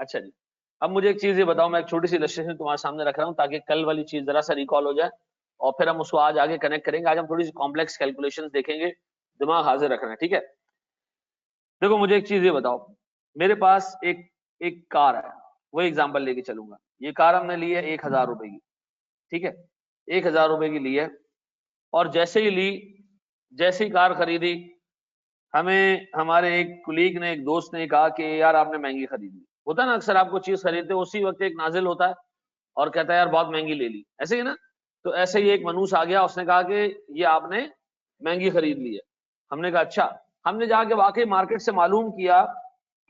अच्छा जी, अब मुझे एक चीज ये बताओ, मैं एक छोटी सी इलस्ट्रेशन तुम्हारे सामने रख रहा हूँ ताकि कल वाली चीज जरा सा रिकॉल हो जाए और फिर हम उसको आज आगे कनेक्ट करेंगे। आज हम थोड़ी सी कॉम्प्लेक्स कैलकुलेशंस देखेंगे, दिमाग हाजिर रखना है, ठीक है। देखो मुझे एक चीज ये बताओ, मेरे पास एक एक कार है, वो एग्जाम्पल लेके चलूंगा। ये कार हमने ली है 1000 रुपए की, ठीक है, 1000 रुपए की ली है। और जैसे ही ली, जैसे ही कार खरीदी, हमें हमारे एक कुलीग ने, एक दोस्त ने कहा कि यार आपने महंगी खरीदी। होता है ना, अक्सर आपको चीज खरीदते हो उसी वक्त एक नाजिल होता है और कहता है यार बहुत महंगी ले ली, ऐसे ही ना। तो ऐसे ही एक मनुष्य आ गया, उसने कहा कि ये आपने महंगी खरीद ली है। हमने कहा अच्छा। हमने जाके वाकई मार्केट से मालूम किया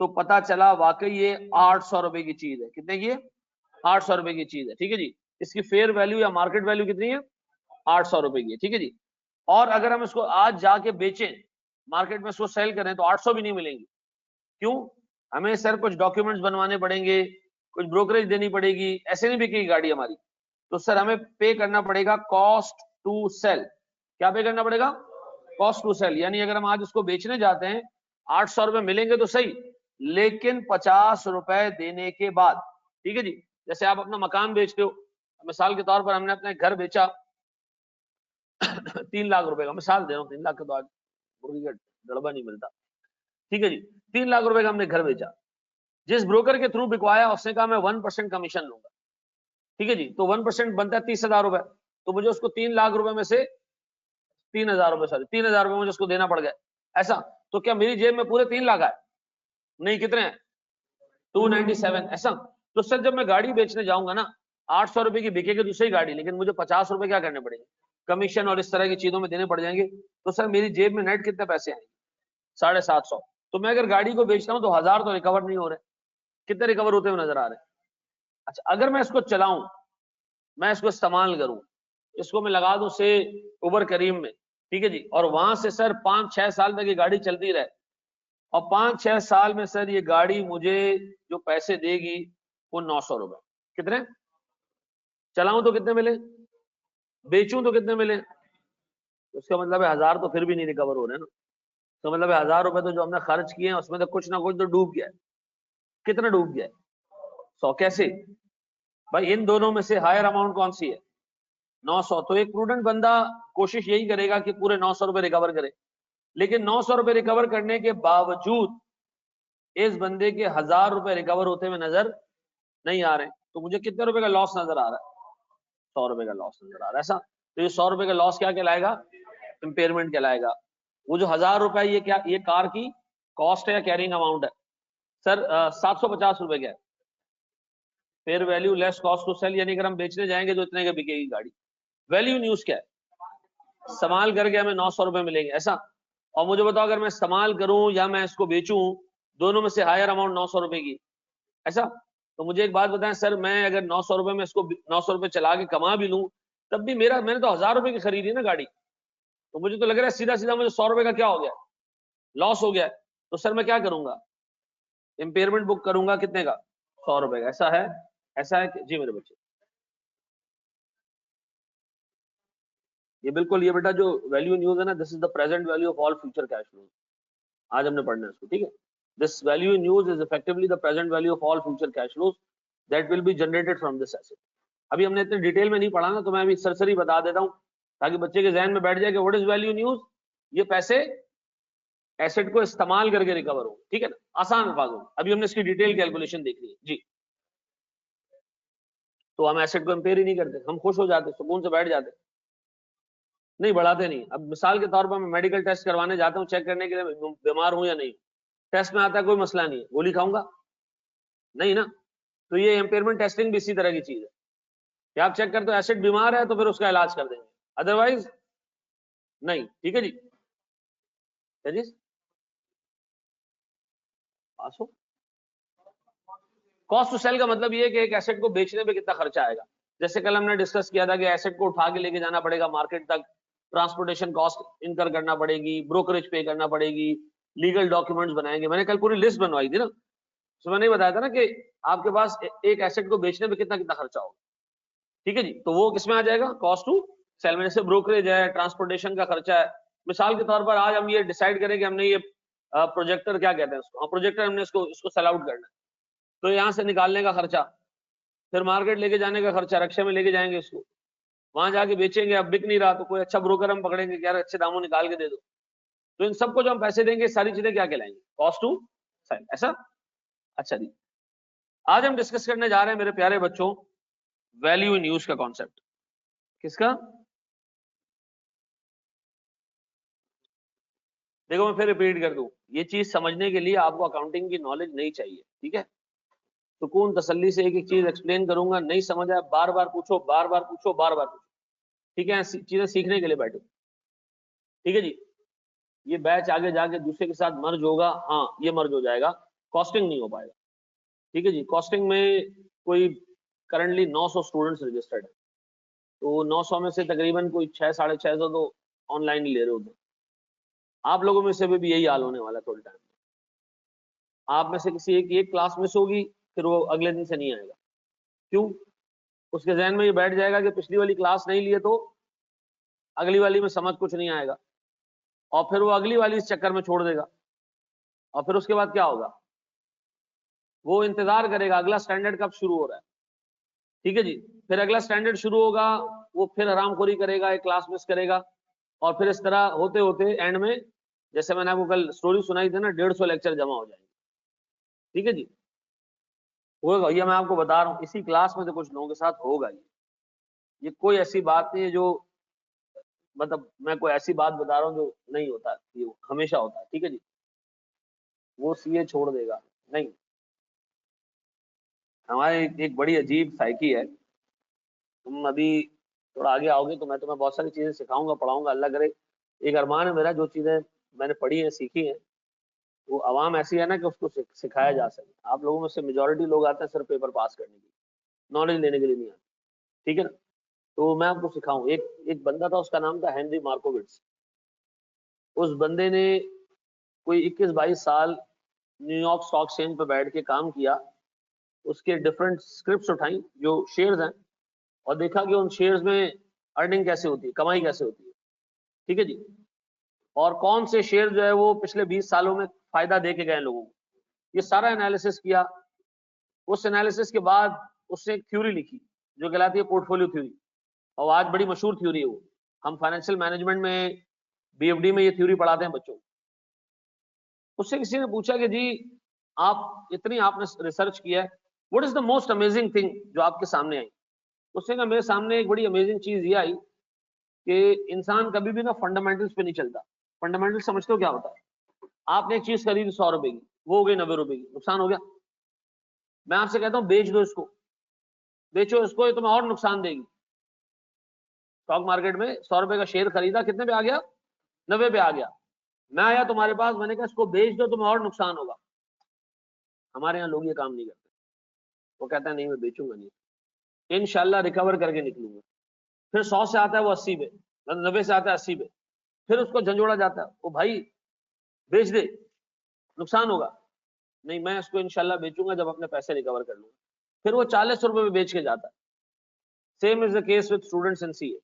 तो पता चला वाकई ये 800 रुपए की चीज है। कितने की है? 800 रुपए की चीज है, ठीक है जी। इसकी फेयर वैल्यू या मार्केट वैल्यू कितनी है? 800 रुपए की है, ठीक है जी। और अगर हम इसको आज जाके बेचें, मार्केट में इसको सेल करें तो 800 भी नहीं मिलेंगी। क्यों? हमें सर कुछ डॉक्यूमेंट्स बनवाने पड़ेंगे, कुछ ब्रोकरेज देनी पड़ेगी, ऐसे नहीं बिकेगी गाड़ी हमारी। तो सर हमें पे करना पड़ेगा कॉस्ट टू सेल। क्या पे करना पड़ेगा? Cost to sell. यानी अगर हम आज इसको बेचने जाते हैं, 800 रुपए मिलेंगे तो सही, लेकिन 50 रुपए देने के बाद, ठीक है जी। जैसे आप अपना मकान बेचते हो, मिसाल के तौर पर हमने अपना घर बेचा 3 लाख रुपए का, मिसाल दे रहा हूँ, 3 लाख का तो आज मुर्गी का डड़बा नहीं मिलता, ठीक है जी। 3 लाख रुपए का हमने घर बेचा, जिस ब्रोकर के थ्रू बिकवाया उसने कहा मैं 1% कमीशन लूंगा, ठीक है जी। तो 1% बनता है 30,000 रुपए। तो मुझे उसको 3 लाख रुपए में से 3,000 रुपए, सॉरी 3,000 रुपए मुझे उसको देना पड़ गया। ऐसा तो क्या मेरी जेब में पूरे 3 लाख आए? नहीं, कितने हैं? 297। ऐसा तो सर जब मैं गाड़ी बेचने जाऊंगा ना, 800 रुपए की बिकेगी दूसरी गाड़ी, लेकिन मुझे 50 रुपए क्या करने पड़ेंगे? कमीशन और इस तरह की चीजों में देने पड़ जाएंगे। तो सर मेरी जेब में नेट कितने पैसे आएंगे? 750। तो मैं अगर गाड़ी को बेचता हूं तो 1000 तो रिकवर नहीं हो रहे। कितने रिकवर होते हुए नजर आ रहे हैं? अच्छा, अगर मैं इसको चलाऊं, मैं इसको इस्तेमाल करूं, इसको मैं लगा दूं से उबर करीम में, ठीक है जी, और वहां से सर 5-6 साल तक ये गाड़ी चलती रहे, और 5-6 साल में सर ये गाड़ी मुझे जो पैसे देगी वो 900 रुपए। कितने? चलाऊं तो कितने मिले, बेचूं तो कितने मिले? उसका मतलब है 1000 तो फिर भी नहीं रिकवर हो रहे ना। तो मतलब है 1000 रुपए तो जो हमने खर्च किए हैं उसमें तो कुछ ना कुछ तो डूब गया है। कितना डूब गया है? 100। कैसे भाई? इन दोनों में से हायर अमाउंट कौन सी है? 900। तो एक प्रूडेंट बंदा कोशिश यही करेगा कि पूरे 900 रुपए रिकवर करे, लेकिन 900 रुपए रिकवर करने के बावजूद इस बंदे के 1000 रुपए रिकवर होते हुए नजर नहीं आ रहे। तो मुझे कितने रुपए का लॉस नजर आ रहा है? 100 रुपए का लॉस नजर आ रहा है। ऐसा तो ये 100 रुपए का लॉस क्या कहलाएगा? इंपेयरमेंट कहलाएगा। वो जो 1000 रुपए, ये क्या, ये कार की कॉस्ट है या कैरिंग अमाउंट है? सर 750 रुपए का है। Fair value less cost to sell, यानी अगर हम बेचने जाएंगे तो इतने का बिकेगी गाड़ी। वैल्यू न्यूज क्या है? इस्तेमाल करके हमें 900 रुपए मिलेंगे, ऐसा। और मुझे बताओ अगर मैं इस्तेमाल करूं या मैं इसको बेचूं, दोनों में से हायर अमाउंट 900 रुपए की, ऐसा। तो मुझे एक बात बताएं सर, मैं अगर 900 रुपए में इसको 900 रुपए चला के कमा भी लूं, तब भी मैंने तो 1000 रुपए की खरीदी ना गाड़ी। तो मुझे तो लग रहा है सीधा सीधा मुझे 100 रुपए का क्या हो गया? लॉस हो गया। तो सर मैं क्या करूंगा? इंपेयरमेंट बुक करूंगा, कितने का? 100 रुपए का। ऐसा है? ऐसा है जी मेरे बच्चे। ये बिल्कुल, ये बेटा जो वैल्यू न्यूज है ना, this is the present value of all future cash flows. आज हमने पढ़ना है इसको, ठीक है। This value news is effectively the present value of all future cash flows that will be generated from this asset. अभी हमने इतने डिटेल में नहीं पढ़ा ना, तो मैं अभी सरसरी बता देता हूँ ताकि बच्चे के जहन में बैठ जाए कि व्हाट इज वैल्यू न्यूज। ये पैसे एसेट को इस्तेमाल करके रिकवर हो, ठीक है ना, आसान अल्फाजों में। अभी हमने इसकी डिटेल कैलकुलेशन देखनी है जी। तो हम एसेट को इंपेयर ही नहीं करते, हम खुश हो जाते, सुकून से बैठ जाते, नहीं बढ़ाते नहीं। अब मिसाल के तौर पर मैं मेडिकल टेस्ट करवाने जाता हूँ चेक करने के लिए बीमार हूं या नहीं, टेस्ट में आता है कोई मसला नहीं है, गोली खाऊंगा? नहीं ना। तो ये एम्पेयरमेंट टेस्टिंग भी इसी तरह की चीज है कि आप चेक करते हो एसिड बीमार है तो फिर उसका इलाज कर देंगे, अदरवाइज नहीं, ठीक है जी। क्या जी? पास हो। कॉस्ट टू सेल का मतलब ये है कि एक एसेट को बेचने पे कितना खर्चा आएगा। जैसे कल हमने डिस्कस किया था कि एसेट को उठा के लेके जाना पड़ेगा मार्केट तक, ट्रांसपोर्टेशन कॉस्ट इनकर करना पड़ेगी, ब्रोकरेज पे करना पड़ेगी, लीगल डॉक्यूमेंट्स बनाएंगे। मैंने कल पूरी लिस्ट बनवाई थी ना, तो मैंने बताया था ना कि आपके पास एक एसेट को बेचने पे कितना कितना खर्चा होगा, ठीक है जी। तो वो किसमें आ जाएगा? कॉस्ट टू सेल में। जैसे ब्रोकरेज है, ट्रांसपोर्टेशन का खर्चा है। मिसाल के तौर पर आज हम ये डिसाइड करें कि हमने ये प्रोजेक्टर, क्या कहते हैं उसको, प्रोजेक्टर, हमने इसको सेल आउट करना है, तो यहाँ से निकालने का खर्चा, फिर मार्केट लेके जाने का खर्चा, रक्षा में लेके जाएंगे इसको, वहां जाके बेचेंगे, अब बिक नहीं रहा तो कोई अच्छा ब्रोकर हम पकड़ेंगे कि यार अच्छे दामों निकाल के दे दो। तो इन सबको जो हम पैसे देंगे, सारी चीजें क्या कहलाएंगी? कॉस्ट टू सेल, ऐसा। अच्छा जी, आज हम डिस्कस करने जा रहे हैं मेरे प्यारे बच्चों, वैल्यू इन यूज का कॉन्सेप्ट। किसका? देखो मैं फिर रिपीट कर दूं, ये चीज समझने के लिए आपको अकाउंटिंग की नॉलेज नहीं चाहिए, ठीक है? सुकून तसल्ली से एक एक चीज एक्सप्लेन करूंगा, नहीं समझ आया बार बार पूछो, बार बार पूछो, बार बार पूछो, ठीक है? चीजें सीखने के लिए बैठो, ठीक है जी? ये बैच आगे जाके दूसरे के साथ मर्ज होगा, हाँ ये मर्ज हो जाएगा, कॉस्टिंग नहीं हो पाएगा, ठीक है जी? कॉस्टिंग में कोई करंटली 900 स्टूडेंट्स रजिस्टर्ड है, तो 900 में से तकरीबन कोई 600-650 तो ऑनलाइन ही ले रहे होते हैं। आप लोगों में से भी यही हाल होने वाला है थोड़े टाइम में। आप में से किसी एक क्लास मिस होगी, फिर वो अगले दिन से नहीं आएगा। क्यों? उसके जहन में ये बैठ जाएगा कि पिछली वाली क्लास नहीं लिए तो अगली वाली में समझ कुछ नहीं आएगा, और फिर वो अगली वाली इस चक्कर में छोड़ देगा, और फिर उसके बाद क्या होगा? वो इंतजार करेगा अगला स्टैंडर्ड कब शुरू हो रहा है, ठीक है जी? फिर अगला स्टैंडर्ड शुरू होगा, वो फिर हरामखोरी करेगा, एक क्लास मिस करेगा, और फिर इस तरह होते होते एंड में, जैसे मैंने आपको कल स्टोरी सुनाई थी ना, 150 लेक्चर जमा हो जाएंगे, ठीक है जी? होगा, ये मैं आपको बता रहा हूँ, इसी क्लास में तो कुछ लोगों के साथ होगा। ये कोई ऐसी बात नहीं है जो, मतलब मैं कोई ऐसी बात बता रहा हूँ जो नहीं होता, ये हमेशा होता है, ठीक है जी? वो सीए छोड़ देगा नहीं। हमारे एक बड़ी अजीब साइकी है, तुम अभी थोड़ा आगे आओगे तो मैं तुम्हें बहुत सारी चीजें सिखाऊंगा, पढ़ाऊंगा, अल्लाह करे। एक अरमान है मेरा, जो चीजें मैंने पढ़ी हैं, सीखी हैं, वो आवाम ऐसी है ना कि उसको सिखाया जा सके। आप लोगों में से मेजोरिटी लोग आते हैं सिर्फ पेपर पास करने के लिए, नॉलेज लेने के लिए नहीं आते, ठीक है ना? तो मैं आपको सिखाऊं। एक एक बंदा था, उसका नाम था हेनरी मार्कोविट्स। उस बंदे ने कोई 21-22 साल न्यूयॉर्क स्टॉक एक्सचेंज पे बैठ के काम किया, उसके डिफरेंट स्क्रिप्ट्स उठाई जो शेयर्स हैं, और देखा कि उन शेयर्स में अर्निंग कैसे होती है, कमाई कैसे होती है, ठीक है जी? और कौन से शेयर जो है वो पिछले 20 सालों में फायदा दे के गए लोगों को, ये सारा एनालिसिस किया। उस एनालिसिस के बाद उसने एक थ्योरी लिखी जो कहलाती है पोर्टफोलियो थ्योरी, और आज बड़ी मशहूर थ्योरी है वो। हम फाइनेंशियल मैनेजमेंट में, बीएफडी में ये थ्योरी पढ़ाते हैं बच्चों को। उससे किसी ने पूछा कि जी आप इतनी आपने रिसर्च किया है, what is the most amazing thing जो आपके सामने आई? उसने कहा मेरे सामने एक बड़ी अमेजिंग चीज ये आई कि इंसान कभी भी ना फंडामेंटल्स पे नहीं चलता। फंडामेंटल समझते हो क्या होता है? आपने एक चीज खरीदी 100 रुपए की, वो हो गई 90 रुपए की, नुकसान हो गया। मैं आपसे कहता हूँ बेच दो इसको, बेचो इसको, ये तुम्हें और नुकसान देगी। स्टॉक मार्केट में 100 रुपए का शेयर खरीदा, कितने पे आ गया? 90 पे आ गया। मैं आया तुम्हारे पास, मैंने कहा इसको बेच दो, तुम्हें और नुकसान होगा। हमारे यहाँ लोग ये काम नहीं करते। वो कहता है नहीं मैं बेचूंगा नहीं, इंशाल्लाह रिकवर करके निकलूंगा। फिर 100 से आता है वो 80 पे, 90 से आता है 80 पे, फिर उसको झंझोड़ा जाता है, वो भाई बेच दे, नुकसान होगा। नहीं मैं इसको इंशाल्लाह बेचूंगा जब अपने पैसे रिकवर कर लूंगा। फिर वो 40 रुपए में बेच के जाता है। Same is the case with students in CA.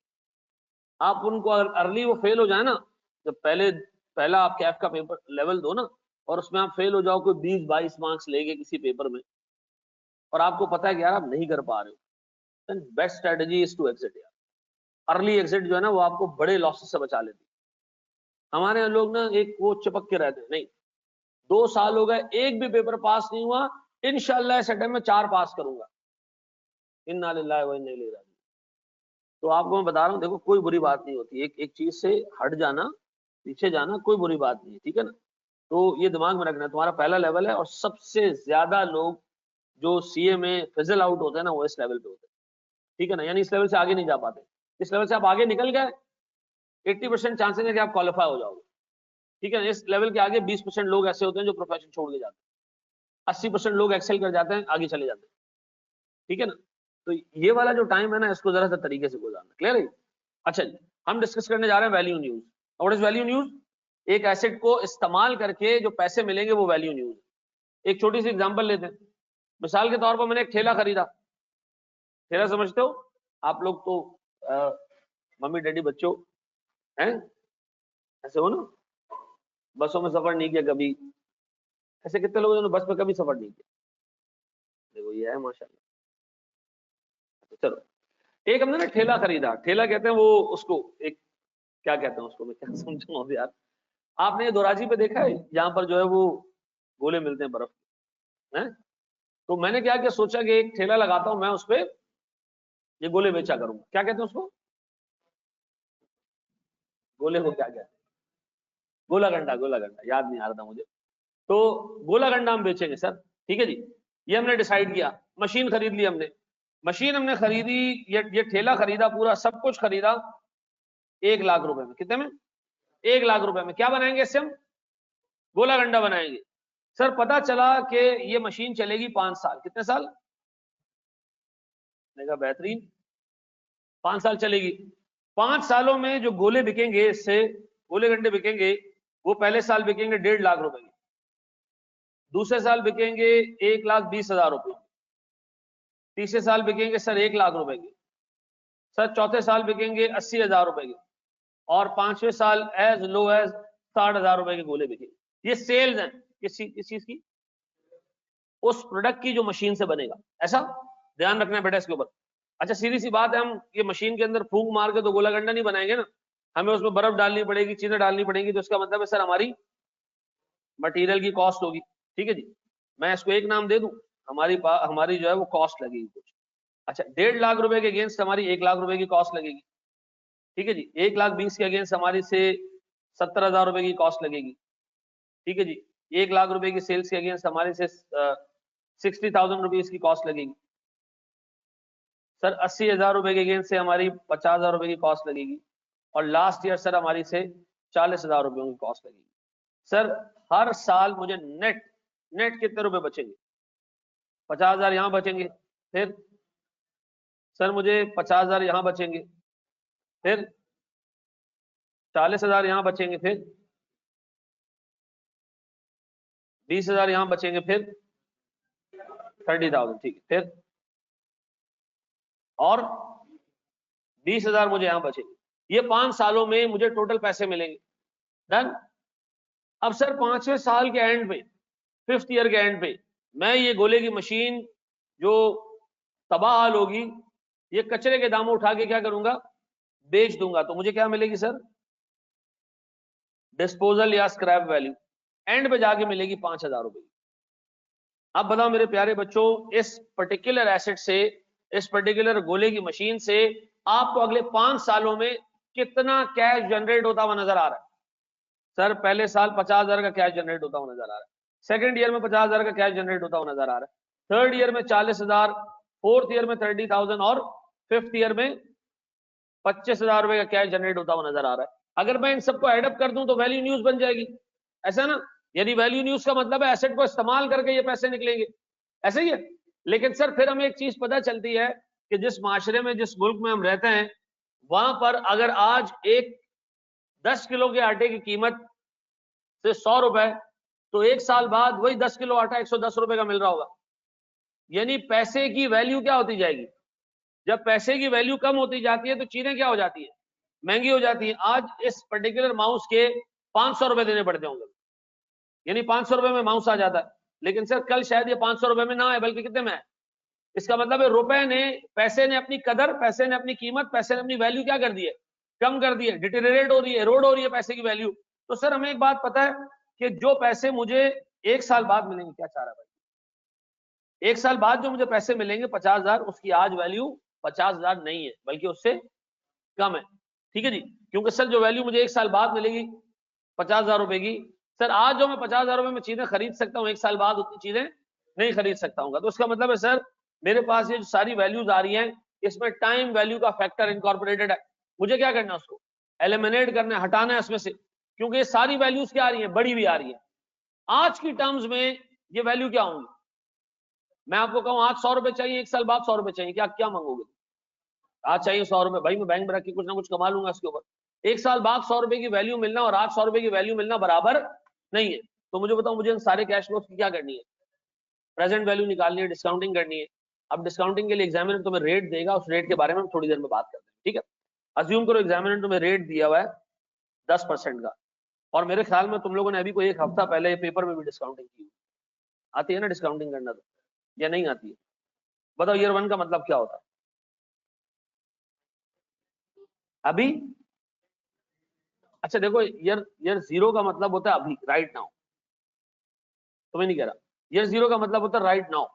आप उनको अर्ली वो फेल हो जाए ना, जब पहला आप कैफ का पेपर लेवल दो ना, और उसमें आप फेल हो जाओ, कोई 20-22 मार्क्स लेके किसी पेपर में, और आपको पता है कि यार आप नहीं कर पा रहे हो, then best strategy is to exit. यार अर्ली एग्जिट जो है ना, वो आपको बड़े लॉसेस से बचा लेती है। हमारे यहाँ लोग ना एक वो चिपक के रहते हैं, नहीं 2 साल हो गए एक भी पेपर पास नहीं हुआ, इंशाल्लाह इस अटेम्प्ट में 4 पास करूंगा, इन्ना लिल्लाहि व इन्ना इलैहि राजिऊन। तो आपको मैं बता रहा हूँ, देखो कोई बुरी बात नहीं होती, एक एक चीज से हट जाना, पीछे जाना कोई बुरी बात नहीं है, ठीक है ना? तो ये दिमाग में रखना, तुम्हारा पहला लेवल है, और सबसे ज्यादा लोग जो सीए में फिजल आउट होते हैं ना, वो इस लेवल पे होते हैं, ठीक है ना? यानी इस लेवल से आगे नहीं जा पाते। इस लेवल से आप आगे निकल गए, 80% चांसेस है कि आप क्वालिफाई हो जाओगे, ठीक है ना? इस लेवल के आगे 20% लोग ऐसे होते हैं जो प्रोफेशन छोड़ के जाते हैं, 80% लोग एक्सेल कर जाते हैं, आगे चले जाते हैं, ठीक है ना? तो ये वाला जो टाइम है ना, इसको जरा सा तरीके से गुजारना। क्लियर है? अच्छा जी, हम डिस्कस करने जा रहे हैं value news. What is value news? एक एसेट को इस्तेमाल करके जो पैसे मिलेंगे वो वैल्यू न्यूज। एक छोटी सी एग्जांपल लेते हैं। मिसाल के तौर पर मैंने एक ठेला खरीदा। ठेला समझते हो आप लोग तो? मम्मी डैडी बच्चों हैं, ऐसे हो ना? बसों में सफर नहीं किया कभी? ऐसे कितने लोगों ने बस में कभी सफर नहीं किया? वही है माशाल्लाह। चलो, एक हमने ना ठेला खरीदा, ठेला कहते हैं वो उसको, एक क्या कहते हैं उसको, मैं क्या समझाऊं यार। आपने ये दोराजी पे देखा है, यहाँ पर जो है वो गोले मिलते हैं बर्फ है। तो मैंने क्या किया, सोचा कि एक ठेला लगाता हूं मैं, उस पर ये गोले बेचा करूंगा। क्या कहते हैं उसको, गोले को क्या कहते हैं, गोला गंडा, गोला गंडा याद नहीं आ रहा था मुझे। तो गोला गंडा हम बेचेंगे सर, ठीक है जी। ये हमने डिसाइड किया, मशीन खरीद ली हमने, मशीन हमने खरीदी, ये ठेला खरीदा, पूरा सब कुछ खरीदा 1 लाख रुपए में। कितने में? 1 लाख रुपए में। क्या बनाएंगे इससे हम? गोला गंडा बनाएंगे। सर पता चला कि ये मशीन चलेगी 5 साल। कितने साल? देखा, बेहतरीन, 5 साल चलेगी। 5 सालों में जो गोले बिकेंगे, इससे गोले गंडे बिकेंगे, वो पहले साल बिकेंगे 1.5 लाख रुपए के, दूसरे साल बिकेंगे 1,20,000 रुपए, तीसरे साल बिकेंगे सर 1 लाख रुपए के, सर चौथे साल बिकेंगे 80,000 रुपए के, और 5वें साल एज लो एज 60,000 रुपए के गोले बिकेंगे। ये सेल्स हैं किस चीज की? उस प्रोडक्ट की जो मशीन से बनेगा। ऐसा ध्यान रखना है बेटा इसके ऊपर। अच्छा, सीधी सी बात है, हम ये मशीन के अंदर फूंक मार के तो गोला गंडा नहीं बनाएंगे ना, हमें उसमें बर्फ डालनी पड़ेगी, चीजें डालनी पड़ेंगी। तो इसका मतलब है सर हमारी मटेरियल की कॉस्ट होगी, ठीक है जी। मैं इसको एक नाम दे दूं, हमारी जो है वो कॉस्ट लगेगी कुछ। अच्छा, 1.5 लाख रुपए के अगेंस्ट हमारी 1 लाख रुपए की कॉस्ट लगेगी, ठीक है जी। 1,20,000 के अगेंस्ट हमारी से 70,000 रुपए की कॉस्ट लगेगी, ठीक है जी। 1 लाख रुपए की सेल्स के अगेंस्ट हमारे से 60,000 रुपीज की कॉस्ट लगेगी। सर 80,000 रुपए के अगेंस्ट से हमारी 50,000 रुपए की कॉस्ट लगेगी, और लास्ट ईयर सर हमारी से 40,000 रुपए की कॉस्ट लगेगी। सर हर साल मुझे नेट नेट कितने रुपए बचेंगे? 50,000 यहां बचेंगे, फिर सर मुझे 50,000 यहां बचेंगे, फिर 40,000 यहां बचेंगे, फिर 20,000 यहां बचेंगे, फिर 30,000, ठीक है, फिर और 20,000 मुझे यहां बचेंगे। ये 5 सालों में मुझे टोटल पैसे मिलेंगे। डन। अब सर 5वें साल के एंड पे, 5th ईयर के एंड पे, मैं ये गोले की मशीन जो तबाह हाल होगी, ये कचरे के दामों उठा के क्या करूंगा? बेच दूंगा। तो मुझे क्या मिलेगी सर? डिस्पोजल या स्क्रैप वैल्यू एंड पे जाके मिलेगी 5,000 रुपए। अब बताओ मेरे प्यारे बच्चों, इस पर्टिकुलर एसेट से, इस पर्टिकुलर गोले की मशीन से आपको अगले 5 सालों में कितना कैश जनरेट होता हुआ नजर आ रहा है? सर पहले साल 50,000 का कैश जनरेट होता हुआ नजर आ रहा है, सेकंड ईयर में 50,000 का कैश जनरेट होता हुआ नजर आ रहा है, थर्ड ईयर में 40,000, फोर्थ ईयर में 30,000, और फिफ्थ ईयर में 25,000 रुपए का कैश जनरेट होता हुआ नजर आ रहा है। अगर मैं इन सबको एडअप कर दूं तो वैल्यू न्यूज बन जाएगी, ऐसा ना? यदि वैल्यू न्यूज का मतलब है एसेट को इस्तेमाल करके ये पैसे निकलेंगे, ऐसे ही है। लेकिन सर फिर हमें एक चीज पता चलती है कि जिस माशरे में, जिस मुल्क में हम रहते हैं, वहां पर अगर आज एक 10 किलो के आटे की कीमत से 100 रुपए, तो एक साल बाद वही 10 किलो आटा 110 रुपए का मिल रहा होगा। यानी पैसे की वैल्यू क्या होती जाएगी? जब पैसे की वैल्यू कम होती जाती है तो चीजें क्या हो जाती है? महंगी हो जाती है। आज इस पर्टिकुलर माउस के 500 रुपए देने पड़ते होंगे, यानी 500 रुपए में माउस आ जाता है। लेकिन सर कल शायद ये 500 रुपए में ना है, बल्कि कितने में है? इसका मतलब है रुपए ने, पैसे ने अपनी कदर, पैसे ने अपनी कीमत, पैसे ने अपनी वैल्यू क्या कर दी है? कम कर दी है, डिटेरियोरेट हो रही है, एरोड हो रही है पैसे की वैल्यू। तो सर हमें एक बात पता है कि जो पैसे मुझे 1 साल बाद मिलेंगे, क्या चाह रहा है भाई? 1 साल बाद जो मुझे पैसे मिलेंगे 50,000, उसकी आज वैल्यू 50,000 नहीं है, बल्कि उससे कम है, ठीक है जी। क्योंकि सर जो वैल्यू मुझे 1 साल बाद मिलेगी 50,000 रुपए की, सर आज जो मैं 50,000 रुपए में चीजें खरीद सकता हूँ, 1 साल बाद उतनी चीजें नहीं खरीद सकता हूँ। तो उसका मतलब है सर मेरे पास ये जो सारी वैल्यूज आ रही हैं, इसमें टाइम वैल्यू का फैक्टर इनकॉर्पोरेटेड है। मुझे क्या करना है? उसको एलिमिनेट करना है, हटाना है उसमें से, क्योंकि ये सारी वैल्यूज क्या आ रही है? बड़ी हुई आ रही है। आज की टर्म्स में ये वैल्यू क्या होंगी? मैं आपको कहूं आज 100 रुपए चाहिए, 1 साल बाद 100 रुपए चाहिए, क्या क्या मांगोगे? आज चाहिए 100 रुपए, भाई मैं बैंक में रख के कुछ ना कुछ कमा लूंगा इसके ऊपर। 1 साल बाद 100 रुपए की वैल्यू मिलना और आज 100 रुपए की वैल्यू मिलना बराबर नहीं है। तो मुझे बताओ, मुझे इन सारे कैश फ्लोज की क्या करनी है? प्रेजेंट वैल्यू निकालनी है, डिस्काउंटिंग करनी है। अब डिस्काउंटिंग के लिए एग्जामिनर तुम्हें रेट देगा, उस रेट के बारे में हम थोड़ी देर में बात करते हैं, ठीक है? अज्यूम करो एग्जामिनर तुम्हें रेट दिया हुआ है 10% का, और मेरे ख्याल में तुम लोगों ने अभी कोई 1 हफ्ता पहले पेपर में भी डिस्काउंटिंग की, आती है ना डिस्काउंटिंग करना? तो या नहीं आती है? बताओ ईयर 1 का मतलब क्या होता है? अभी। अच्छा देखो, ईयर 0 का मतलब होता है अभी, राइट नाउ। तुम्हें नहीं कह रहा, ईयर 0 का मतलब होता है राइट नाउ।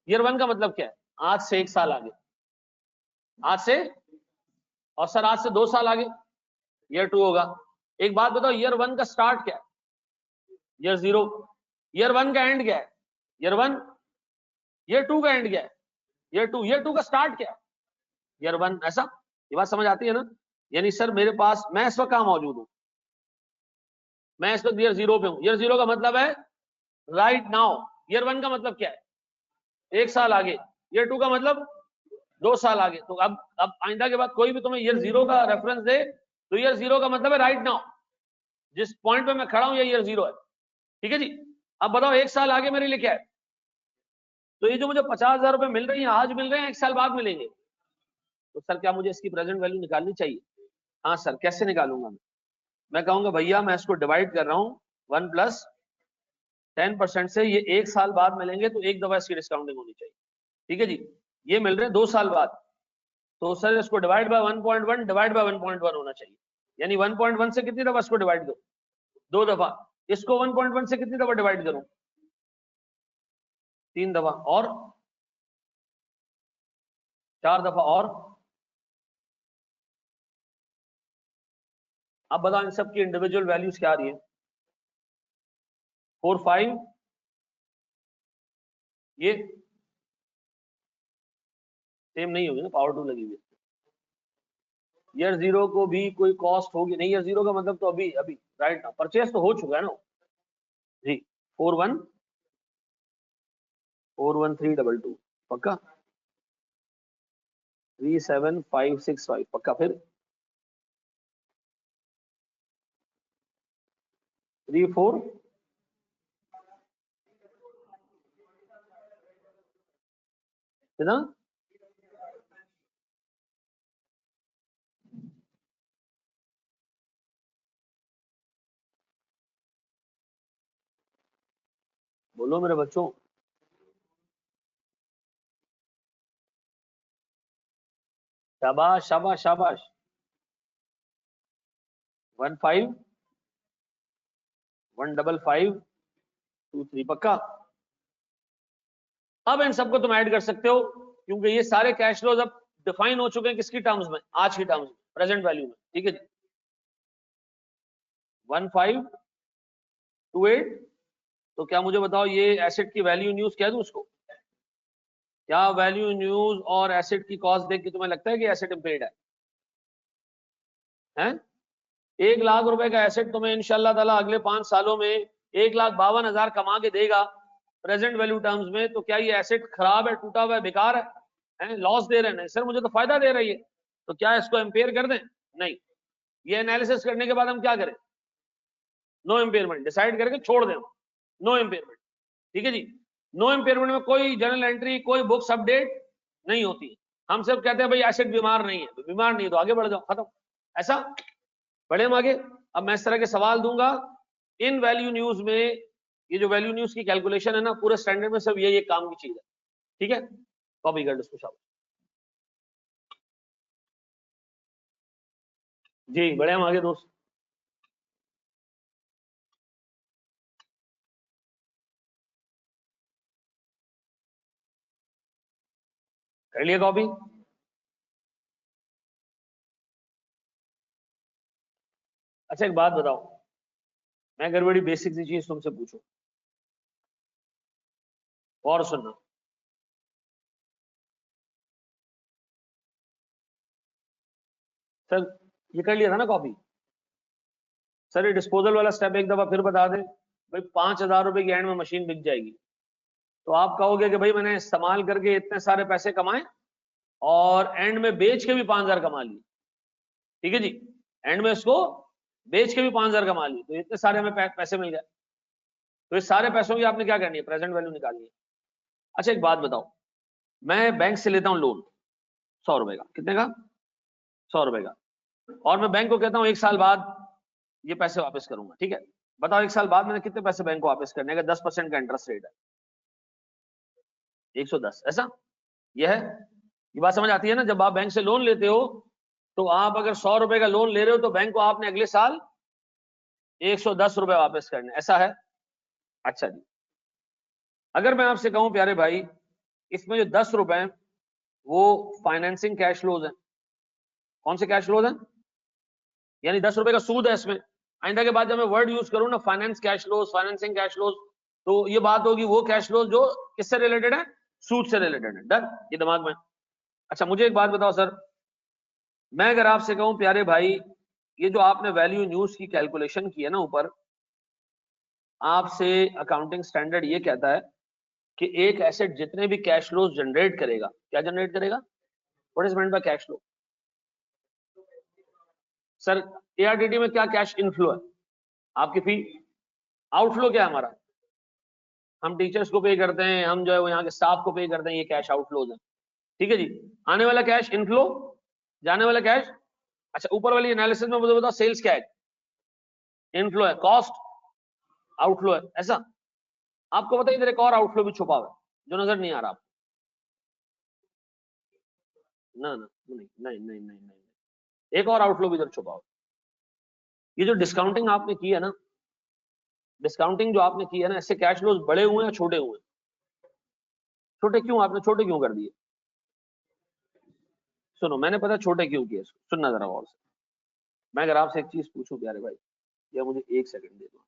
ईयर 1 का मतलब क्या है? आज से 1 साल आगे, आज से, और सर आज से 2 साल आगे ईयर 2 होगा। एक बात बताओ, ईयर 1 का स्टार्ट क्या है? ईयर 0। ईयर 1 का एंड क्या है? ईयर 1। ईयर 2 का एंड क्या है? ईयर 2 का स्टार्ट क्या है? ईयर 1। ऐसा, ये बात समझ आती है ना? यानी सर मेरे पास, मैं इस वक्त कहां मौजूद हूं? मैं इस वक्त ईयर 0 पे हूं। ईयर 0 का मतलब है राइट नाउ। ईयर 1 का मतलब क्या है? 1 साल आगे। ईयर 2 का मतलब 2 साल आगे। तो अब आइंदा के बाद कोई भी तुम्हें ईयर 0 का रेफरेंस दे, तो ईयर 0 का मतलब है राइट नाउ। जिस पॉइंट पे मैं खड़ा हूं, ये ईयर 0 है। ठीक है जी। अब बताओ 1 साल आगे मेरे लिए क्या है? तो ये जो मुझे 50,000 रुपए मिल रही है, आज मिल रहे हैं, 1 साल बाद मिलेंगे। तो सर क्या मुझे इसकी प्रेजेंट वैल्यू निकालनी चाहिए? हाँ सर, कैसे निकालूंगा मैं कहूंगा भैया मैं इसको डिवाइड कर रहा हूं 1 प्लस 10% से, ये 1 साल बाद मिलेंगे, तो एक दफा इसकी डिस्काउंटिंग होनी चाहिए। ठीक है जी। ये मिल रहे हैं 2 साल बाद, तो सर इसको डिवाइड बाय 1.1 डिवाइड बाय 1.1 होना चाहिए। यानी 1.1 से कितनी दफा इसको डिवाइड दो? 2 दफा। इसको 1.1 से कितनी दफा डिवाइड करूं? 3 दफा। और 4 दफा। और अब बताओ इन सब की इंडिविजुअल वैल्यूज क्या आ रही है? 4 5, ये सेम नहीं होगी ना, पावर 2 लगी हुई है। ईयर 0 को भी कोई कॉस्ट होगी नहीं? ईयर 0 का मतलब तो अभी अभी राइट ना, परचेस तो हो चुका है ना जी। 4141 322 पक्का। 37565 पक्का। फिर 34 कितना? बोलो मेरे बच्चों। शाबाश शाबाश शाबाश। 15 155 23 पक्का। अब इन सबको तुम ऐड कर सकते हो, क्योंकि ये सारे कैश फ्लोज अब डिफाइन हो चुके हैं किसकी टर्म्स में? आज की टर्म्स में, प्रेजेंट वैल्यू में। ठीक है जी। 1528। तो क्या मुझे बताओ ये एसेट की वैल्यू न्यूज क्या दूं उसको? क्या वैल्यू न्यूज और एसेट की कॉस्ट देख के तुम्हें लगता है कि एसेट इम्पेयर्ड है? 1 लाख रुपए का एसेट तुम्हें इंशाल्लाह ताला अगले 5 सालों में 1,52,000 कमा के देगा प्रेजेंट वैल्यू टर्म्स में। तो क्या ये एसेट खराब है, टूटा हुआ है, बेकार है? लॉस दे रहे हैं? नहीं सर, मुझे तो फायदा दे रही है। तो क्या इसको एम्पेयर कर दें? नहीं। ये एनालिसिस करने के बाद हम क्या करें? नो एम्पेयरमेंट डिसाइड करके छोड़ दें। No impairment. ठीक है जी। नो एम्पेयरमेंट में कोई जर्नल एंट्री, कोई बुक्स अपडेट नहीं होती। हम सिर्फ कहते हैं भाई एसेट बीमार नहीं है, बीमार नहीं है तो आगे बढ़ जाओ, खत्म। ऐसा। बढ़े हम आगे। अब मैं इस तरह के सवाल दूंगा। इन वैल्यू न्यूज में, ये जो वैल्यू न्यूज की कैलकुलेशन है ना, पूरे स्टैंडर्ड में सब ये काम की चीज है। ठीक है, कॉपी कर दो शाबाश जी। बढ़े हम आगे दोस्त। कर लिया कॉपी? अच्छा एक बात बताओ, मैं अगर बड़ी बेसिक सी चीज तुमसे पूछूं, और सुनना। सर ये कर लिया था ना कॉपी? सर ये डिस्पोजल वाला स्टेप एक दफा फिर बता दे। भाई 5,000 रुपए की एंड में मशीन बिक जाएगी, तो आप कहोगे कि भाई मैंने इस्तेमाल करके इतने सारे पैसे कमाए और एंड में बेच के भी 5,000 कमा लिए। ठीक है जी। एंड में इसको बेच के भी 5,000 कमा लिए, तो इतने सारे हमें पैसे मिल गए। तो इस सारे पैसों की आपने क्या करनी है? प्रेजेंट वैल्यू निकालनी है। अच्छा एक बात बताओ, मैं बैंक से लेता हूं लोन 100 रुपए का। कितने का? 100 रुपए का। और मैं बैंक को कहता हूं 1 साल बाद ये पैसे वापस करूंगा। ठीक है, बताओ 1 साल बाद मैंने कितने पैसे बैंक को वापस करने का? 10% का इंटरेस्ट रेट है। 110, ऐसा यह है। ये बात समझ आती है ना? जब आप बैंक से लोन लेते हो तो आप अगर 100 रुपए का लोन ले रहे हो तो बैंक को आपने अगले साल 110 रुपए वापस करने, ऐसा है। अच्छा जी, अगर मैं आपसे कहूं प्यारे भाई, इसमें जो 10 रुपए हैं वो फाइनेंसिंग कैश फ्लोज है। कौन से कैश फ्लोज हैं? यानी 10 रुपए का सूद है इसमें। आइंदा के बाद जब मैं वर्ड यूज करूं ना, finance cash flows, financing cash flows, तो ये बात होगी वो कैश फ्लोज जो किससे रिलेटेड है? सूद से रिलेटेड है। डन, ये दिमाग में। अच्छा मुझे एक बात बताओ सर, मैं अगर आपसे कहूं प्यारे भाई, ये जो आपने वैल्यू न्यूज की कैलकुलेशन की है ना ऊपर, आपसे अकाउंटिंग स्टैंडर्ड ये कहता है कि एक एसेट जितने भी कैश फ्लोज जनरेट करेगा, क्या जनरेट करेगा? What is meant by cash flow? Sir ARTT में क्या कैश इनफ्लो है? आपकी फी। आउटफ्लो क्या है हमारा? हम टीचर्स को पे करते हैं, हम जो है वो यहाँ के स्टाफ को पे करते हैं, ये कैश आउटफ्लोज है। ठीक है जी। आने वाला कैश इनफ्लो, जाने वाला कैश। अच्छा ऊपर वाली एनालिसिस में मुझे बताओ सेल्स क्या है? इनफ्लो है। कॉस्ट आउटफ्लो है, ऐसा। आपको बताइए इधर एक और आउटफ्लो भी छुपा हुआ है जो नजर नहीं आ रहा आपको। ना ना नहीं नहीं नहीं नहीं नहीं, एक और आउटफ्लो भी इधर छुपा हुआ। ये जो डिस्काउंटिंग आपने की है ना, डिस्काउंटिंग जो आपने की है ना, इससे कैश फ्लोज बड़े हुए हैं छोटे हुए? छोटे क्यों? आपने छोटे क्यों कर दिए? सुनो, मैंने पता छोटे क्यों किए, सुनना जरा गौर से। मैं अगर आपसे एक चीज पूछूं प्यारे भाई, या मुझे एक सेकंड दे दो,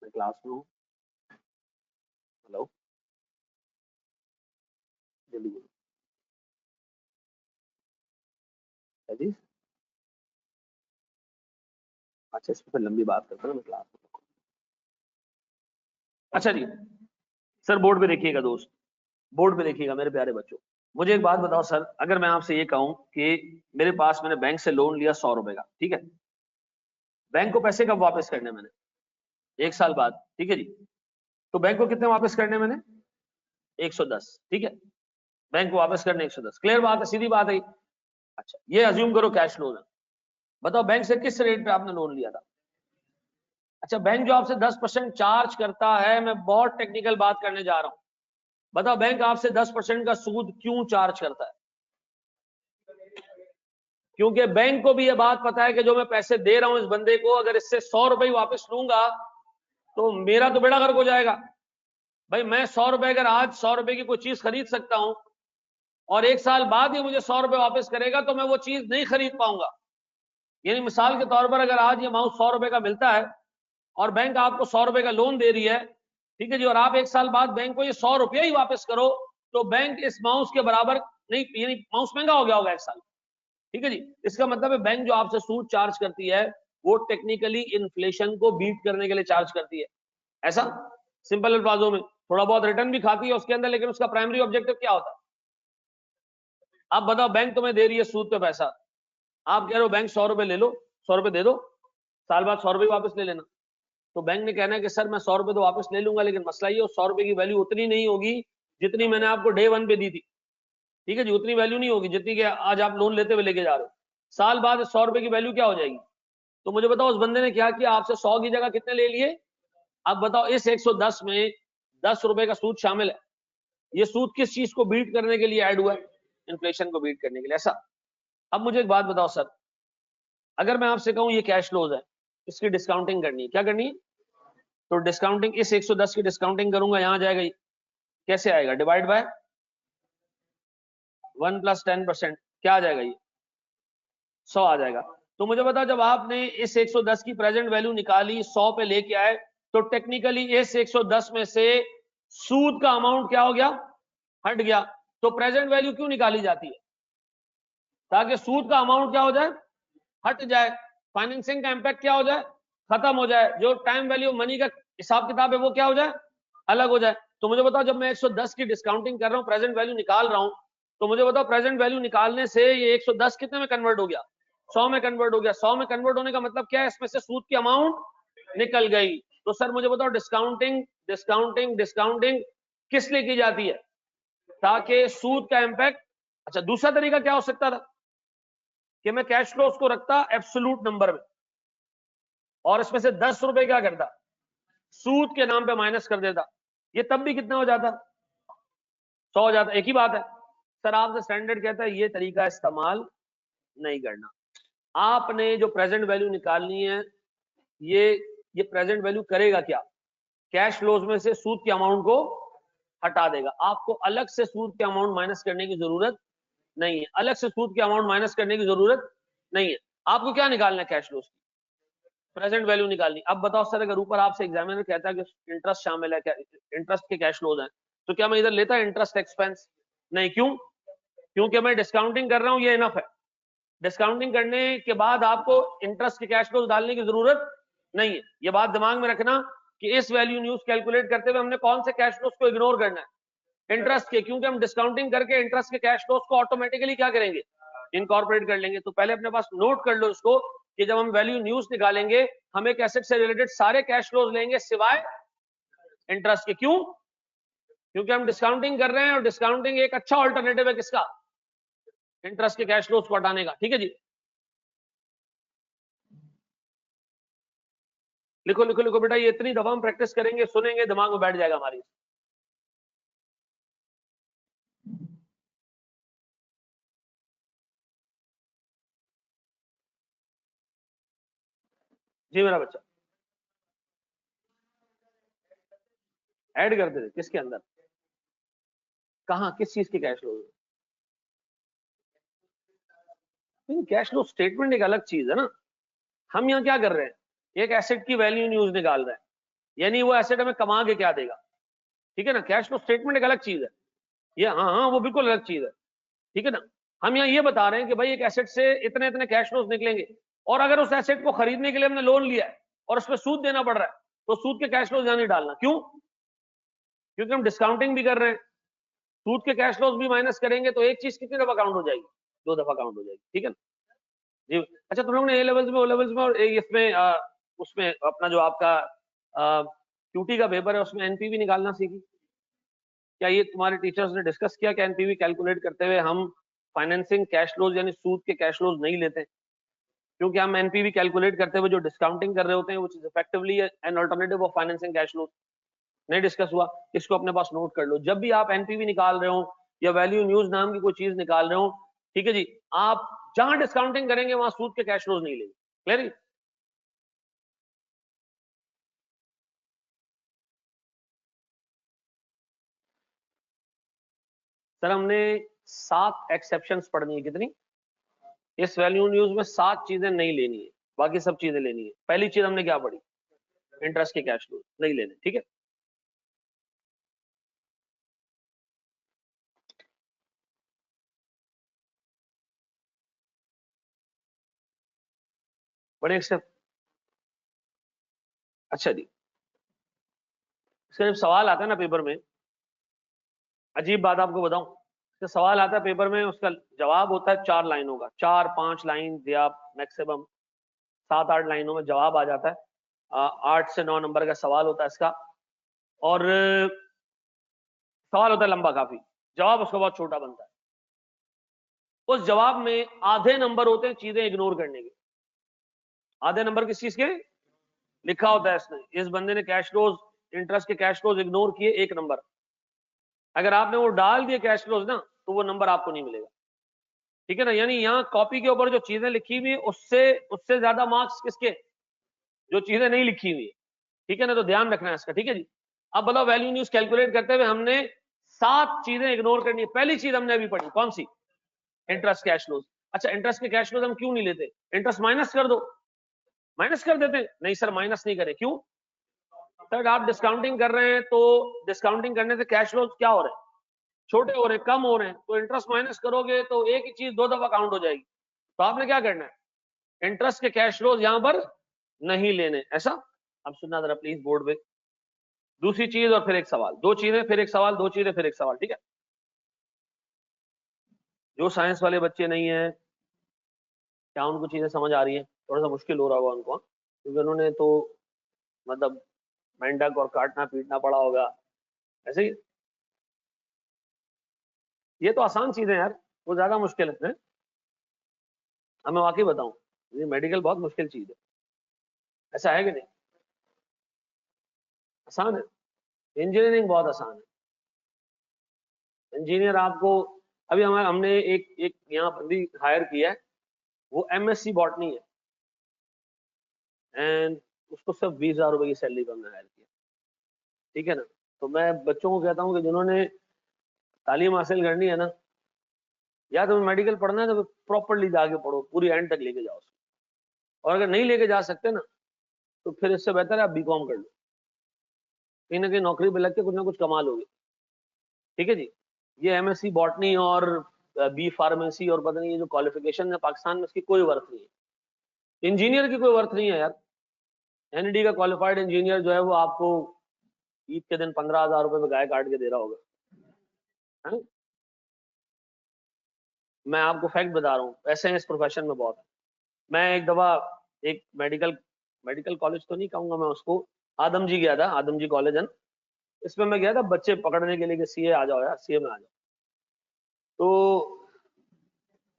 मैं क्लास में हूँ। हेलो, जल्दी बोलो। जी अच्छा, इस पर लंबी बात करते हैं, मैं क्लास में हूँ। अच्छा जी, सर बोर्ड पे देखिएगा दोस्त, बोर्ड पे देखिएगा मेरे प्यारे बच्चों। मुझे एक बात बताओ सर, अगर मैं आपसे ये कहूं कि मेरे पास मैंने बैंक से लोन लिया 100 रुपए का, ठीक है, बैंक को पैसे कब वापस करने मैंने? 1 साल बाद, ठीक है जी। तो बैंक को कितने वापस करने मैंने? 110, ठीक है। बैंक को वापस करने 110, क्लियर बात है, सीधी बात है। अच्छा ये अज्यूम करो कैश लोन है। बताओ बैंक से किस रेट पे आपने लोन लिया था? अच्छा बैंक जो आपसे 10% चार्ज करता है, मैं बहुत टेक्निकल बात करने जा रहा हूं, बताओ बैंक आपसे 10% का सूद क्यों चार्ज करता है? क्योंकि बैंक को भी ये बात पता है कि जो मैं पैसे दे रहा हूं इस बंदे को, अगर इससे 100 रुपए वापस लूंगा तो मेरा तो बेड़ा गर्क हो जाएगा। भाई मैं 100 रुपए, अगर आज 100 रुपए की कोई चीज खरीद सकता हूं और 1 साल बाद ही मुझे 100 रुपए वापस करेगा तो मैं वो चीज नहीं खरीद पाऊंगा। यानी मिसाल के तौर पर अगर आज ये अमाउंट 100 रुपए का मिलता है और बैंक आपको 100 रुपए का लोन दे रही है, ठीक है जी, और आप 1 साल बाद बैंक को ये 100 रुपया ही वापस करो, तो बैंक इस माउस के बराबर नहीं, यानी माउस महंगा हो गया होगा 1 साल। ठीक है जी। इसका मतलब है बैंक जो आपसे सूद चार्ज करती है वो टेक्निकली इन्फ्लेशन को बीट करने के लिए चार्ज करती है, ऐसा। सिंपल अल्फाजों में थोड़ा बहुत रिटर्न भी खाती है उसके अंदर, लेकिन उसका प्राइमरी ऑब्जेक्टिव क्या होता है? आप बताओ, बैंक तुम्हें दे रही है सूद पे पैसा, आप कह रहे हो बैंक 100 रुपए ले लो, 100 रुपए दे दो, साल बाद 100 रुपए वापस ले लेना। तो बैंक ने कहना है कि सर मैं 100 रुपए तो वापस ले लूंगा, लेकिन मसला ये 100 रुपए की वैल्यू उतनी नहीं होगी जितनी मैंने आपको डे 1 पे दी थी। ठीक है जी, उतनी वैल्यू नहीं होगी जितनी कि आज आप लोन लेते हुए लेके जा रहे हो। साल बाद 100 रुपए की वैल्यू क्या हो जाएगी? तो मुझे बताओ उस बंदे ने क्या किया, आपसे 100 की जगह कितने ले लिए? अब बताओ इस 110 में 10 रुपए का सूद शामिल है। ये सूद किस चीज को बीट करने के लिए ऐड हुआ है? इन्फ्लेशन को बीट करने के लिए, ऐसा। अब मुझे एक बात बताओ सर, अगर मैं आपसे कहूं ये कैश फ्लोज है, इसकी डिस्काउंटिंग करनी है, क्या करनी है? तो डिस्काउंटिंग, इस 110 की डिस्काउंटिंग करूंगा, यहां जाएगा, कैसे आएगा? डिवाइड बाय 1 + 10%, क्या आ जाएगा ये? 100 आ जाएगा। तो मुझे बता, जब आपने इस 110 की प्रेजेंट वैल्यू निकाली, 100 पे लेके आए, तो टेक्निकली इस 110 में से सूद का अमाउंट क्या हो गया? हट गया। तो प्रेजेंट वैल्यू क्यों निकाली जाती है? ताकि सूद का अमाउंट क्या हो जाए? हट जाए, फाइनेंसिंग का इंपैक्ट क्या हो जाए? खत्म हो जाए, जो टाइम वैल्यू मनी का हिसाब किताब है वो क्या हो जाए? अलग हो जाए। तो मुझे बताओ, जब मैं 110 की डिस्काउंटिंग कर रहा हूं, प्रेजेंट वैल्यू निकाल रहा हूं, तो मुझे बताओ प्रेजेंट वैल्यू निकालने से ये 110 कितने में कन्वर्ट हो गया? 100 में कन्वर्ट हो गया। 100 में कन्वर्ट होने का मतलब क्या है? इसमें से सूद की अमाउंट निकल गई। तो सर मुझे बताओ, डिस्काउंटिंग डिस्काउंटिंग डिस्काउंटिंग किस लिए की जाती है? ताकि सूद का इंपैक्ट। अच्छा दूसरा तरीका क्या हो सकता था कि मैं कैश फ्लोज को रखता एब्सोल्यूट नंबर में और इसमें से 10 रुपए क्या करता? सूद के नाम पे माइनस कर देता, ये तब भी कितना हो जाता? 100 हो जाता, एक ही बात है। सर आपसे स्टैंडर्ड कहता है ये तरीका इस्तेमाल नहीं करना। आपने जो प्रेजेंट वैल्यू निकालनी है, ये प्रेजेंट वैल्यू करेगा क्या, कैश फ्लोज में से सूद के अमाउंट को हटा देगा। आपको अलग से सूद के अमाउंट माइनस करने की जरूरत नहीं है, अलग से सूद के अमाउंट माइनस करने की जरूरत नहीं है। आपको क्या निकालना है, कैश फ्लोज की प्रेजेंट वैल्यू निकालनी। अब बताओ सर, अगर ऊपर आपसे एग्जामिनर कहता है कि इंटरेस्ट शामिल है, क्या इंटरेस्ट के कैश फ्लोज हैं, तो क्या मैं इधर लेता इंटरेस्ट एक्सपेंस? नहीं, क्यों? क्योंकि मैं डिस्काउंटिंग कर रहा हूं, ये इनफ है। डिस्काउंटिंग करने के बाद आपको इंटरेस्ट के कैश फ्लोज डालने की जरूरत नहीं है। ये बात दिमाग में रखना कि इस वैल्यू न्यूज कैलकुलेट करते हुए हमने कौन से कैश फ्लोज को इग्नोर करना है, इंटरेस्ट के, क्योंकि हम डिस्काउंटिंग करके इंटरेस्ट के कैश फ्लोज को ऑटोमेटिकली क्या करेंगे, इनकॉर्पोरेट कर लेंगे। तो पहले अपने पास नोट कर लो इसको कि जब हम वैल्यू न्यूज निकालेंगे हम एक एसेट से रिलेटेड सारे कैश फ्लोज लेंगे सिवाय इंटरेस्ट के। क्यों? क्योंकि हम डिस्काउंटिंग कर रहे हैं और डिस्काउंटिंग एक अच्छा ऑल्टरनेटिव है किसका, इंटरेस्ट के कैश फ्लोज को हटाने का। ठीक है जी, लिखो लिखो लिखो बेटा, ये इतनी दफा हम प्रैक्टिस करेंगे, सुनेंगे, दिमाग में बैठ जाएगा हमारी। जी मेरा बच्चा, ऐड कर दे किसके अंदर, कहां, किस चीज के cash flows? Cash flow statement एक अलग चीज है ना। हम यहाँ क्या कर रहे हैं, एक एसेट की वैल्यू न्यूज निकाल रहे हैं, यानी वो एसेट हमें कमा के क्या देगा। ठीक है ना, कैश फ्लो स्टेटमेंट एक अलग चीज है, ये हाँ हाँ वो बिल्कुल अलग चीज है। ठीक है ना, हम यहाँ ये बता रहे हैं कि भाई एक एसेट से इतने इतने कैश फ्लोज निकलेंगे, और अगर उस एसेट को खरीदने के लिए हमने लोन लिया है और उस पर सूद देना पड़ रहा है, तो सूद के कैश फ्लोज यहाँ नहीं डालना। क्यों? क्योंकि हम डिस्काउंटिंग भी कर रहे हैं, सूद के कैश फ्लोज भी माइनस करेंगे तो एक चीज कितनी दफा काउंट हो जाएगी, 2 दफा काउंट हो जाएगी। ठीक है ना जी। अच्छा, तुम लोग ने ए लेवल्स में, ओ लेवल्स में और इसमें उसमें अपना जो आपका क्यूटी का पेपर है उसमें एनपीवी निकालना सीखी? क्या ये तुम्हारे टीचर्स ने डिस्कस किया कि एनपीवी कैलकुलेट करते हुए हम फाइनेंसिंग कैश फ्लोज यानी सूद के कैश फ्लोज नहीं लेते, क्योंकि हम एनपीवी कैलकुलेट करते हुए जो डिस्काउंटिंग कर रहे होते हैं which is effectively an alternative of financing cash flows. नहीं डिस्कस हुआ? इसको अपने पास नोट कर लो, जब भी आप एनपीवी निकाल रहे हो या वैल्यू न्यूज नाम की कोई चीज निकाल रहे हो, ठीक है जी, आप जहां डिस्काउंटिंग करेंगे वहां सूद के कैश फ्लोज नहीं लेंगे। क्लियर? सर हमने 7 एक्सेप्शंस पढ़नी है। कितनी? इस वैल्यू न्यूज में 7 चीजें नहीं लेनी है, बाकी सब चीजें लेनी है। पहली चीज हमने क्या पढ़ी, इंटरेस्ट के कैश फ्लोज नहीं लेने। ठीक है, बड़े एक्सेप्ट। अच्छा जी, इसका जब सवाल आता है ना पेपर में, अजीब बात आपको बताऊं, इसका सवाल आता है पेपर में, उसका जवाब होता है 4 लाइनों का, 4-5 लाइन या मैक्सिमम 7-8 लाइनों में जवाब आ जाता है। 8 से 9 नंबर का सवाल होता है इसका, और सवाल होता है लंबा काफी, जवाब उसका बहुत छोटा बनता है। उस जवाब में आधे नंबर होते हैं चीजें इग्नोर करने के। आधे नंबर किस चीज के लिखा होता है इसने, इस बंदे ने कैश फ्लोज, इंटरेस्ट के कैश फ्लोज इग्नोर किए, 1 नंबर। अगर आपने वो डाल दिए कैश फ्लोज ना, तो वो नंबर आपको नहीं मिलेगा। ठीक है ना, यानी यहाँ कॉपी के ऊपर जो चीजें लिखी हुई उससे उससे ज्यादा मार्क्स किसके, जो चीजें नहीं लिखी हुई। ठीक है ना, तो ध्यान रखना है इसका। ठीक है जी, अब बताओ वैल्यू न्यूज कैलकुलेट करते हुए हमने 7 चीजें इग्नोर करनी है। पहली चीज हमने अभी पढ़ी कौन सी, इंटरेस्ट कैश फ्लोज। अच्छा, इंटरेस्ट के कैश फ्लोज हम क्यों नहीं लेते, इंटरेस्ट माइनस कर दो, माइनस कर देते। नहीं सर माइनस नहीं करें, क्यों? सर आप डिस्काउंटिंग कर रहे हैं, तो डिस्काउंटिंग करने से कैश फ्लोज क्या हो रहे हैं, छोटे हो रहे हैं, कम हो रहे हैं, तो इंटरेस्ट माइनस करोगे तो एक ही चीज 2 दफा काउंट हो जाएगी। तो आपने क्या करना है, इंटरेस्ट के कैश फ्लोज यहां पर नहीं लेने, ऐसा। अब सुनना जरा प्लीज बोर्ड पे, दूसरी चीज और फिर एक सवाल, 2 चीजें फिर एक सवाल, 2 चीजें फिर एक सवाल। ठीक है, जो साइंस वाले बच्चे नहीं है, क्या उनको चीजें समझ आ रही है? थोड़ा सा मुश्किल हो रहा होगा उनको, क्योंकि उन्होंने तो मतलब मेंढक और काटना पीटना पड़ा होगा, ऐसे ही। ये तो आसान चीजें यार, वो ज्यादा मुश्किल है। अब मैं वाकई बताऊं, ये मेडिकल बहुत मुश्किल चीज है, ऐसा है कि नहीं? आसान है, इंजीनियरिंग बहुत आसान है, इंजीनियर आपको अभी हमने एक यहाँ बंदी हायर किया है, वो MSc बॉटनी है एंड उसको सिर्फ 20,000 रुपए की सैलरी पर हमने हायर किया, ठीक है ना। तो मैं बच्चों को कहता हूँ कि जिन्होंने तालीम हासिल करनी है ना, या तो मेडिकल पढ़ना है तो प्रॉपरली जाके पढ़ो, पूरी एंड तक लेके जाओ, और अगर नहीं लेके जा सकते ना तो फिर इससे बेहतर है आप बीकॉम कर लो, कहीं ना कहीं नौकरी पे लग के कुछ ना कुछ कमा लोगे, ठीक है जी। ये MSc बॉटनी और बी फार्मेसी और पता नहीं ये जो क्वालिफिकेशन है पाकिस्तान में, इसकी कोई वर्थ नहीं है। इंजीनियर की कोई वर्थ नहीं है यार। NED का क्वालिफाइड इंजीनियर जो है वो आपको ईद के दिन 15,000 रुपए में गाय काट के दे रहा होगा, है? मैं आपको फैक्ट बता रहा हूँ, ऐसे हैं इस प्रोफेशन में बहुत है। मैं एक दफा एक मेडिकल कॉलेज तो नहीं कहूंगा मैं उसको, आदम जी गया था, आदम जी कॉलेज है, इसमें मैं गया था बच्चे पकड़ने के लिए कि CA आ जाओ यार, CA में आ जाओ। तो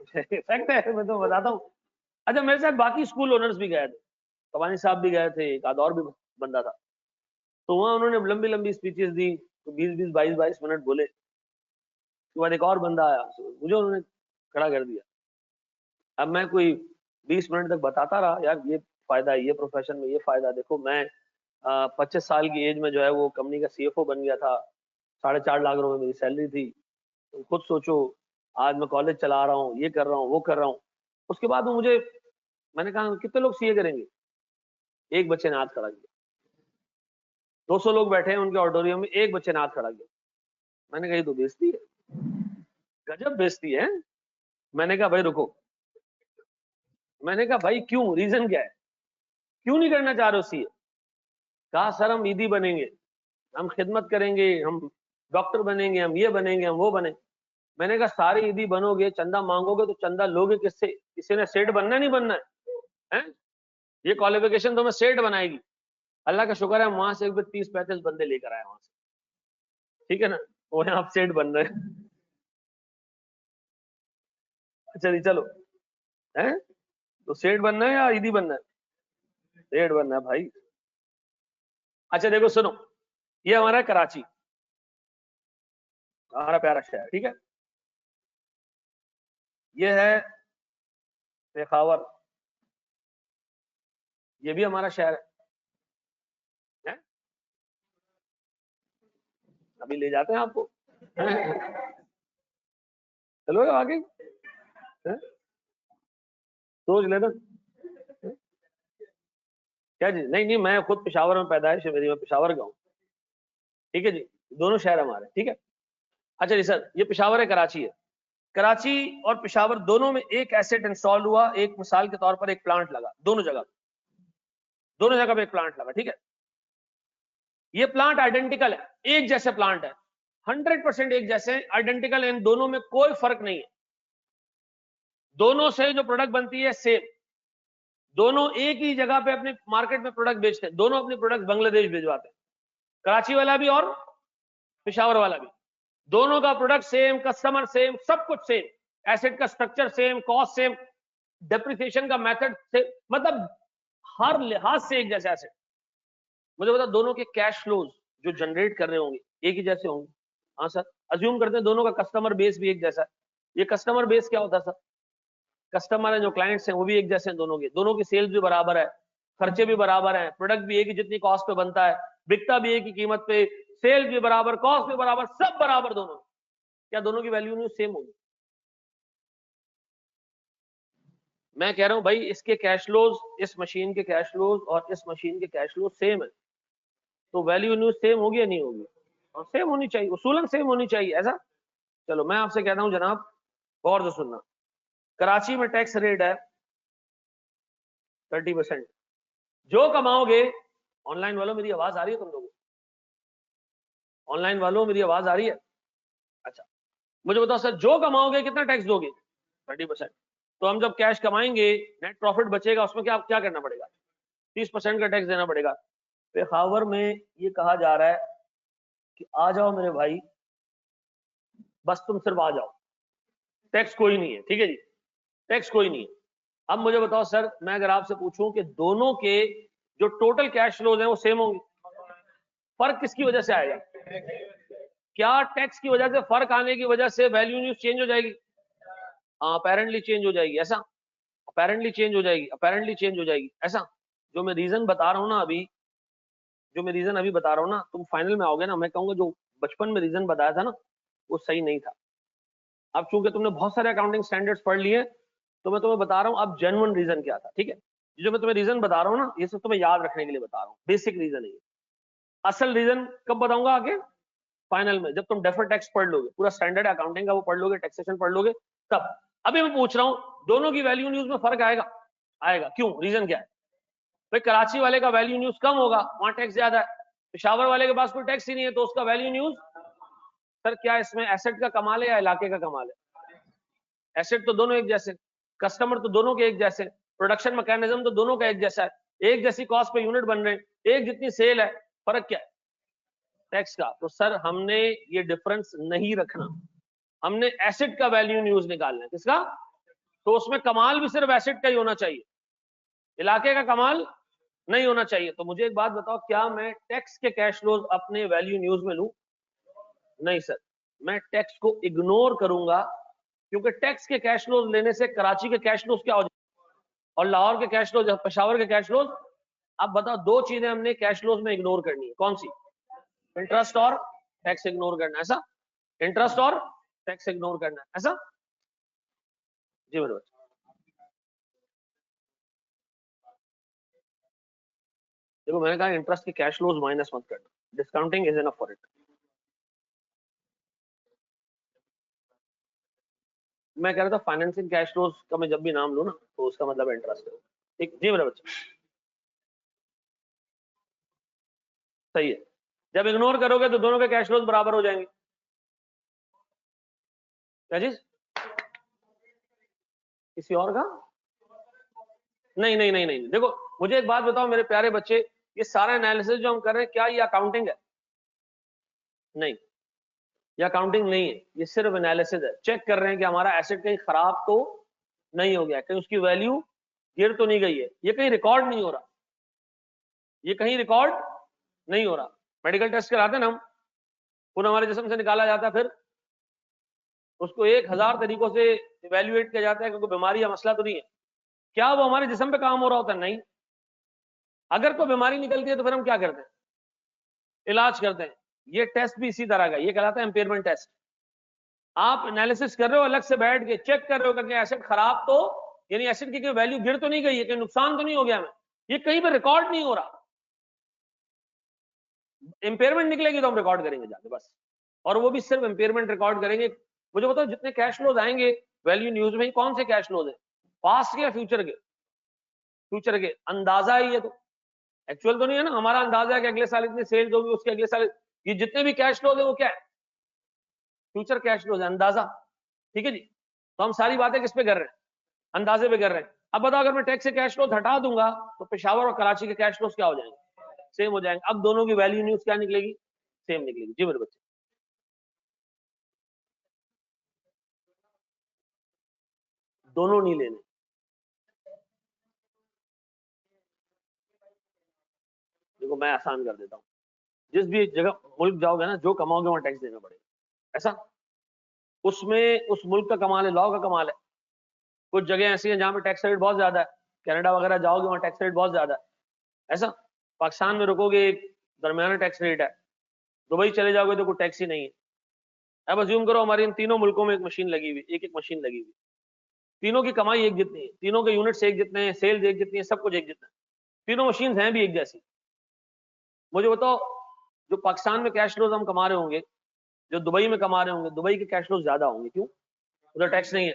फैक्ट है, मैं तो बताता हूँ। अच्छा, मेरे साथ बाकी स्कूल ओनर्स भी गए थे, कवानी साहब भी गए थे, एक आध और भी बंदा था। तो वहां उन्होंने लंबी लंबी स्पीचेस दी, तो 20-20 22-22 मिनट बोले। उसके बाद एक और बंदा आया, मुझे उन्होंने खड़ा कर दिया। अब मैं कोई 20 मिनट तक बताता रहा यार, ये फायदा है, ये प्रोफेशन में ये फायदा, देखो मैं 25 साल की एज में जो है वो कंपनी का CFO बन गया था, 4.5 लाख रुपए मेरी सैलरी थी। तो खुद सोचो, आज मैं कॉलेज चला रहा हूँ, ये कर रहा हूँ, वो कर रहा हूँ। उसके बाद वो मुझे, मैंने कहा कितने लोग CA करेंगे, एक बच्चे ने हाथ खड़ा किया। 200 लोग बैठे हैं उनके ऑडिटोरियम में, एक बच्चे ने हाथ खड़ा किया। मैंने कहा ये तो बेइज्जती है, गजब बेइज्जती है। मैंने कहा भाई रुको, मैंने कहा भाई क्यों, रीजन क्या है, क्यों नहीं करना चाह रहे हो CA? कहा सर हम ईदी बनेंगे, हम खिदमत करेंगे, हम डॉक्टर बनेंगे, हम ये बनेंगे, हम वो बने। मैंने कहा सारी ईदी बनोगे, चंदा मांगोगे तो चंदा लोगे किससे? किसी ने सेठ बनना नहीं बनना है? ये क्वालिफिकेशन तुम्हें सेठ बनाएगी। अल्लाह का शुक्र है वहां से 30-35 बंदे लेकर आए वहां से, ठीक है ना, वो आप सेठ बन रहे हैं। अच्छा जी चलो, है तो सेठ बनना है या ईदी बनना है? सेठ बनना है भाई। अच्छा देखो सुनो, ये हमारा कराची, हमारा प्यारा शहर, ठीक है। ये है पेशावर, ये भी हमारा शहर है? अभी ले जाते हैं आपको। चलो आगे, सोच लेना। क्या जी, नहीं नहीं, मैं खुद पेशावर में पैदाइश है मेरी, मैं पेशावर का हूँ, ठीक है जी। दोनों शहर हमारे, ठीक है। अच्छा जी सर, ये पेशावर है, कराची है। कराची और पेशावर दोनों में एक एसेट इंस्टॉल हुआ, एक मिसाल के तौर पर एक प्लांट लगा, दोनों जगह पे एक प्लांट लगा, ठीक है। ये प्लांट आइडेंटिकल है, एक जैसे प्लांट है, 100% एक जैसे आइडेंटिकल, इन दोनों में कोई फर्क नहीं है। दोनों से जो प्रोडक्ट बनती है सेम, दोनों एक ही जगह पे अपने मार्केट में प्रोडक्ट बेचते हैं, दोनों अपने प्रोडक्ट बांग्लादेश भिजवाते हैं, कराची वाला भी और पेशावर वाला भी। दोनों का प्रोडक्ट सेम, कस्टमर सेम, सब कुछ सेम, एसेट का structure same, cost same, depreciation का मेथड सेम, मतलब हर लिहाज से एक जैसे एसेट। मुझे बता, दोनों के कैश फ्लोज जो जनरेट कर रहे होंगे एक ही जैसे होंगे? हाँ सर। अज्यूम करते हैं दोनों का कस्टमर बेस भी एक जैसा है। ये कस्टमर बेस क्या होता है सर? कस्टमर है जो क्लाइंट्स हैं वो भी एक जैसे हैं, दोनों की सेल्स भी बराबर है, खर्चे भी बराबर हैं, प्रोडक्ट भी एक ही जितनी कॉस्ट पे बनता है, बिकता भी एक ही कीमत पे, सेल्स भी बराबर, कॉस्ट भी बराबर, सब बराबर दोनों। क्या दोनों की वैल्यू नहीं सेम होगी? मैं कह रहा हूं भाई, इसके कैश फ्लोज, इस मशीन के कैश फ्लोज और इस मशीन के कैश फ्लोज सेम है, तो वैल्यू न्यूज सेम होगी या नहीं होगी? और सेम होनी चाहिए, उसूलन सेम होनी चाहिए, ऐसा। चलो मैं आपसे कहता हूं जनाब, गौर से सुनना, कराची में टैक्स रेट है 30%। जो कमाओगे, ऑनलाइन वालों मेरी आवाज आ रही है तुम लोगों? ऑनलाइन वालों मेरी आवाज आ रही है? अच्छा, मुझे बताओ सर, जो कमाओगे कितना टैक्स दोगे? 30%। तो हम जब कैश कमाएंगे, नेट प्रॉफिट बचेगा, उसमें क्या क्या करना पड़ेगा? 30% का टैक्स देना पड़ेगा। पेशावर में ये कहा जा रहा है कि आ जाओ मेरे भाई, बस तुम सिर्फ आ जाओ, टैक्स कोई नहीं है, ठीक है जी, टैक्स कोई नहीं है। अब मुझे बताओ सर, मैं अगर आपसे पूछूं कि दोनों के जो टोटल कैश फ्लोज हैं वो सेम होंगे, फर्क किसकी वजह से आएगा? क्या टैक्स की वजह से फर्क आने की वजह से वैल्यू न्यूज चेंज हो जाएगी? अपेरेंटली चेंज हो जाएगी, ऐसा अपेरेंटली चेंज हो जाएगी, अपेरेंटली चेंज हो जाएगी, ऐसा। जो मैं रीजन बता रहा हूँ ना अभी, जो मैं रीजन अभी बता रहा हूँ ना, तुम फाइनल में आओगे ना, मैं कहूंगा जो बचपन में रीजन बताया था ना वो सही नहीं था। अब चूंकि तुमने बहुत सारे अकाउंटिंग स्टैंडर्ड्स पढ़ लिए तो मैं तुम्हें बता रहा हूँ अब जेन्युइन रीजन क्या था, ठीक है। जो मैं तुम्हें रीजन बता रहा हूँ ना ये सब तुम्हें याद रखने के लिए बता रहा हूँ, बेसिक रीजन है ये। असल रीजन कब बताऊंगा आगे फाइनल में, जब तुम डेफर्ड टैक्स पढ़ लोगे, पूरा स्टैंडर्ड अकाउंटिंग का वो पढ़ लोगे, टैक्सेशन पढ़ लोगे तब। अभी मैं पूछ रहा हूँ दोनों की वैल्यू न्यूज में फर्क आएगा? आएगा। क्यों? रीजन क्या है भाई? कराची वाले का वैल्यू न्यूज कम होगा, वहां टैक्स ज्यादा है। पेशावर वाले के पास कोई टैक्स ही नहीं है तो उसका वैल्यू न्यूज। सर क्या इसमें एसेट का कमाल है या इलाके का कमाल है? एसेट तो दोनों एक जैसे, कस्टमर तो दोनों के एक जैसे, प्रोडक्शन मैकेनिज्म तो दोनों का एक जैसा है, एक जैसी कॉस्ट पे यूनिट बन रहे हैं, एक जितनी सेल है, फर्क क्या है? टैक्स का। तो सर हमने ये डिफरेंस नहीं रखना, हमने एसेट का वैल्यू न्यूज निकालना है। किसका? तो उसमें कमाल भी सिर्फ एसेट का ही होना चाहिए, इलाके का कमाल नहीं होना चाहिए। तो मुझे एक बात बताओ, क्या मैं टैक्स के कैश फ्लोज अपने वैल्यू न्यूज में लूं? नहीं सर, मैं टैक्स को इग्नोर करूंगा, क्योंकि टैक्स के कैश फ्लोज लेने से कराची के कैश फ्लोज क्या हो जाए और लाहौर के कैश फ्लोज, पेशावर के कैश फ्लोज। अब बताओ दो चीजें हमने कैश फ्लोज में इग्नोर करनी है, कौन सी? इंटरेस्ट और टैक्स इग्नोर करना, ऐसा? इंटरेस्ट और टैक्स इग्नोर करना, ऐसा? जी मेरे बच्चे, देखो मैंने कहा इंटरेस्ट के कैश फ्लोज माइनस मत करना, discounting is enough for it. मैं कह रहा था फाइनेंसिंग कैश फ्लोज का मैं जब भी नाम लूं ना तो उसका मतलब इंटरेस्ट है, ठीक? जी मेरे बच्चे, सही है। जब इग्नोर करोगे तो दोनों के कैश फ्लोज बराबर हो जाएंगे। क्या चीज? किसी और का? नहीं नहीं नहीं नहीं, देखो मुझे एक बात बताओ मेरे प्यारे बच्चे, ये सारा एनालिसिस जो हम कर रहे हैं क्या ये अकाउंटिंग है? नहीं, ये अकाउंटिंग नहीं है, ये सिर्फ एनालिसिस है। चेक कर रहे हैं कि हमारा एसेट कहीं खराब तो नहीं हो गया, कहीं उसकी वैल्यू गिर तो नहीं गई है, ये कहीं रिकॉर्ड नहीं हो रहा, ये कहीं रिकॉर्ड नहीं हो रहा। मेडिकल टेस्ट कराते हैं ना हम, खून हमारे जिस्म से निकाला जाता है, फिर उसको 1000 तरीकों से इवेल्युएट किया जाता है कि कोई बीमारी या मसला तो नहीं है। क्या वो हमारे जिस्म पे काम हो रहा होता है? नहीं। अगर कोई बीमारी निकलती है तो फिर हम क्या करते हैं? इलाज करते हैं। ये टेस्ट भी इसी तरह का, ये कहलाता है एम्पेयरमेंट टेस्ट। आप एनालिसिस कर रहे हो अलग से बैठ के, चेक कर रहे हो कि एसेट खराब तो, यानी एसेट की वैल्यू गिर तो नहीं गई है, कहीं नुकसान तो नहीं हो गया हमें, ये कहीं पर रिकॉर्ड नहीं हो रहा। एम्पेयरमेंट निकलेगी तो हम रिकॉर्ड करेंगे जाके बस, और वो भी सिर्फ एम्पेयरमेंट रिकॉर्ड करेंगे। मुझे बताओ जितने कैश फ्लोज आएंगे वैल्यू न्यूज में, कौन से कैश फ्लोज है? पास्ट के या फ्यूचर के? फ्यूचर के। अंदाजा ही है तो, एक्चुअल तो नहीं है ना। हमारा अंदाजा है कि अगले साल इतनी सेल्स होगी, उसके अगले साल ये जितने भी कैश फ्लोज है वो क्या है? फ्यूचर कैश फ्लोज है, अंदाजा। ठीक है जी। तो हम सारी बातें किस पे कर रहे हैं? अंदाजे पे कर रहे हैं। अब बताओ अगर मैं टैक्स से कैश फ्लोज हटा दूंगा तो पेशावर और कराची के कैश फ्लोज क्या हो जाएंगे? सेम हो जाएंगे। अब दोनों की वैल्यू न्यूज क्या निकलेगी? सेम निकलेगी। जी मेरे बच्चे, दोनों नहीं लेने। देखो मैं आसान कर देता हूँ, जिस भी जगह मुल्क जाओगे ना, जो कमाओगे वहां टैक्स देना पड़ेगा, ऐसा। उसमें उस मुल्क का कमाल है, लॉ का कमाल है। कुछ जगह ऐसी हैं जहाँ पे टैक्स रेट बहुत ज्यादा है, कनाडा वगैरह जाओगे वहाँ टैक्स रेट बहुत ज्यादा है, ऐसा। पाकिस्तान में रुकोगे एक दरमियाना टैक्स रेट है, दुबई चले जाओगे तो कोई टैक्स ही नहीं है। अब अज्यूम करो हमारी इन तीनों मुल्कों में एक मशीन लगी हुई, एक एक मशीन लगी हुई, तीनों की कमाई एक जितनी है, तीनों के यूनिट्स एक जितने हैं, सेल्स एक जितनी है, सब कुछ एक जितना है, तीनों मशीन हैं भी एक जैसी। मुझे बताओ जो पाकिस्तान में कैश फ्लोज हम कमा रहे होंगे, जो दुबई में कमा रहे होंगे, दुबई के कैश फ्लोज ज्यादा होंगे, क्यों? उधर टैक्स नहीं है।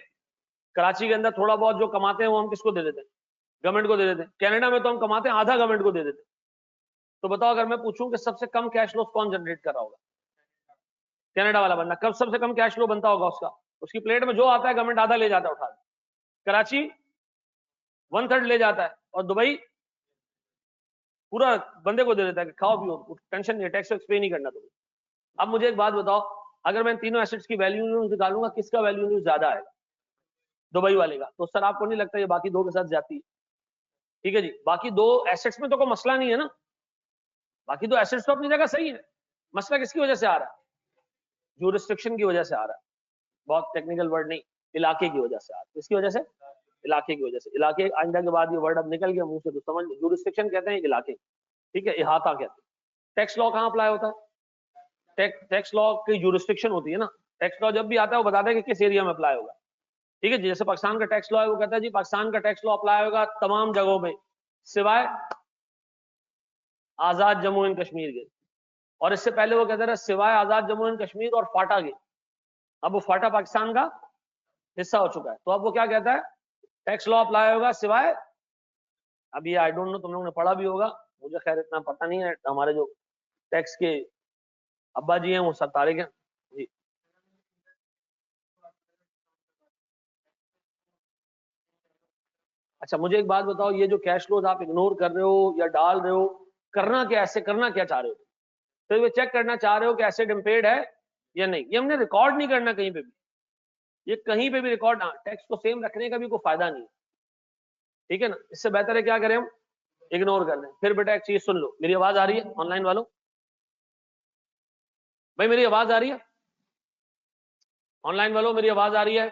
कराची के अंदर थोड़ा बहुत जो कमाते हैं वो हम किसको दे देते हैं? गवर्नमेंट को दे देते हैं। कनाडा में तो हम कमाते हैं आधा, गवर्नमेंट को दे देते हैं। तो बताओ अगर मैं पूछूं कि सबसे कम कैश फ्लो कौन जनरेट कर रहा होगा? कनाडा वाला बंदा। कब सबसे कम कैश फ्लो बनता होगा उसका? उसकी प्लेट में जो आता है गवर्नमेंट आधा ले जाता है उठा के, कराची 1/3 ले जाता है, और दुबई पूरा बंदे को दे देता है कि खाओ पियो, टेंशन नहीं है, टैक्स पे नहीं करना तुम्हें। अब मुझे एक बात बताओ, अगर मैं तीनों एसेट्स की वैल्यू निकालूंगा, किसका वैल्यू ज्यादा आएगा? दुबई वाले का। तो सर आपको नहीं लगता ये बाकी दो के साथ जाती है? ठीक है जी, बाकी दो एसेट्स में तो कोई मसला नहीं है ना, बाकी दो एसेट्स तो अपनी जगह सही है, मसला किसकी वजह से आ रहा है? ज्यूरिस्डिक्शन की वजह से आ रहा है, बहुत टेक्निकल वर्ड नहीं, इलाके की वजह से आ रहा है। किसकी वजह से? इलाके की वजह से। इलाके आइंदा के बाद ये वर्ड अब निकल गया मुंह से तो समझ, ज्यूरिस्डिक्शन कहते हैं इलाके, ठीक है, इहाता कहते हैं। टैक्स लॉ कहाँ अप्लाई होता है? टैक्स लॉ की ज्यूरिस्डिक्शन होती है ना, टैक्स लॉ जब भी आता है वो बताता है कि किस एरिया में अप्लाई होगा, ठीक है। जैसे पाकिस्तान का टैक्स लॉ है, वो कहता है जी पाकिस्तान का टैक्स लॉ अप्लाई होगा तमाम जगहों पे सिवाय आजाद जम्मू एंड कश्मीर के, और इससे पहले वो कहता था सिवाय आजाद जम्मू एंड कश्मीर और फाटा के। अब वो फाटा पाकिस्तान का हिस्सा हो चुका है, तो अब वो क्या कहता है? टैक्स लॉ अप्लाई होगा सिवाय, अब ये आई डोंट नो, तुम लोगों ने पढ़ा भी होगा, मुझे खैर इतना पता नहीं है, हमारे जो टैक्स के अब्बा जी हैं वो सब तारिक हैं जी। अच्छा मुझे एक बात बताओ, ये जो कैश फ्लोज आप इग्नोर कर रहे हो या डाल रहे हो, करना क्या, ऐसे करना क्या चाह रहे हो? तो ये चेक करना चाह रहे हो कि एसेट इम्पेयर्ड है या नहीं, ये हमने रिकॉर्ड नहीं करना कहीं पे भी, ये कहीं पे भी रिकॉर्ड, टैक्स को सेम रखने का भी कोई फायदा नहीं, ठीक है ना। इससे बेहतर है क्या करें हम, इग्नोर कर दें। फिर बेटा एक चीज सुन लो, मेरी आवाज आ रही है ऑनलाइन वालों? भाई मेरी आवाज आ रही है ऑनलाइन वालों? मेरी आवाज आ रही है?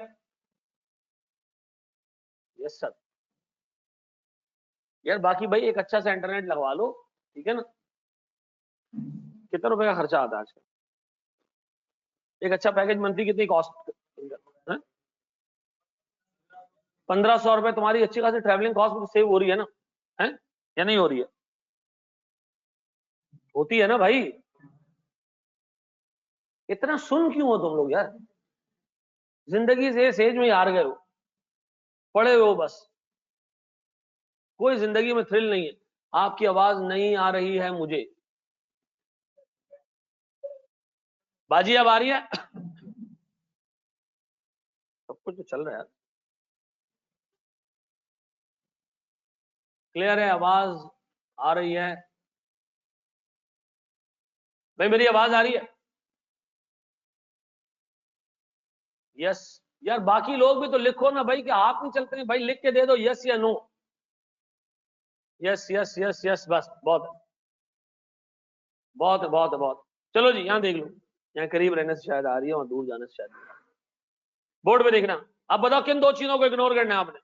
Yes sir. यार बाकी भाई एक अच्छा सा इंटरनेट लगवा लो, ठीक है ना। कितने रुपए का खर्चा आता है आजकल? एक अच्छा पैकेज मंथली कितनी कॉस्ट है? 1500 रुपए तुम्हारी अच्छी खासी ट्रैवलिंग कॉस्ट सेव हो रही है ना, है या नहीं हो रही है? होती है ना भाई। इतना सुन क्यों हो तुम लोग यार? जिंदगी से इस एज में हार गए हो, पड़े हो बस, कोई जिंदगी में थ्रिल नहीं है। आपकी आवाज नहीं आ रही है मुझे, बाजी अब आ रही है? सब कुछ तो चल रहा है यार, क्लियर है, आवाज आ रही है भाई? मेरी आवाज आ रही है? यस। यार बाकी लोग भी तो लिखो ना भाई, कि आप नहीं चलते हैं भाई, लिख के दे दो यस या no. Yes yes yes yes, बस बहुत है, बहुत है, बहुत है, बहुत। चलो जी यहाँ देख लो, यहाँ करीब रहने से शायद आ रही है और दूर जाने से शायद नहीं। बोर्ड पे देखना। अब बताओ किन दो चीजों को इग्नोर करना है आपने?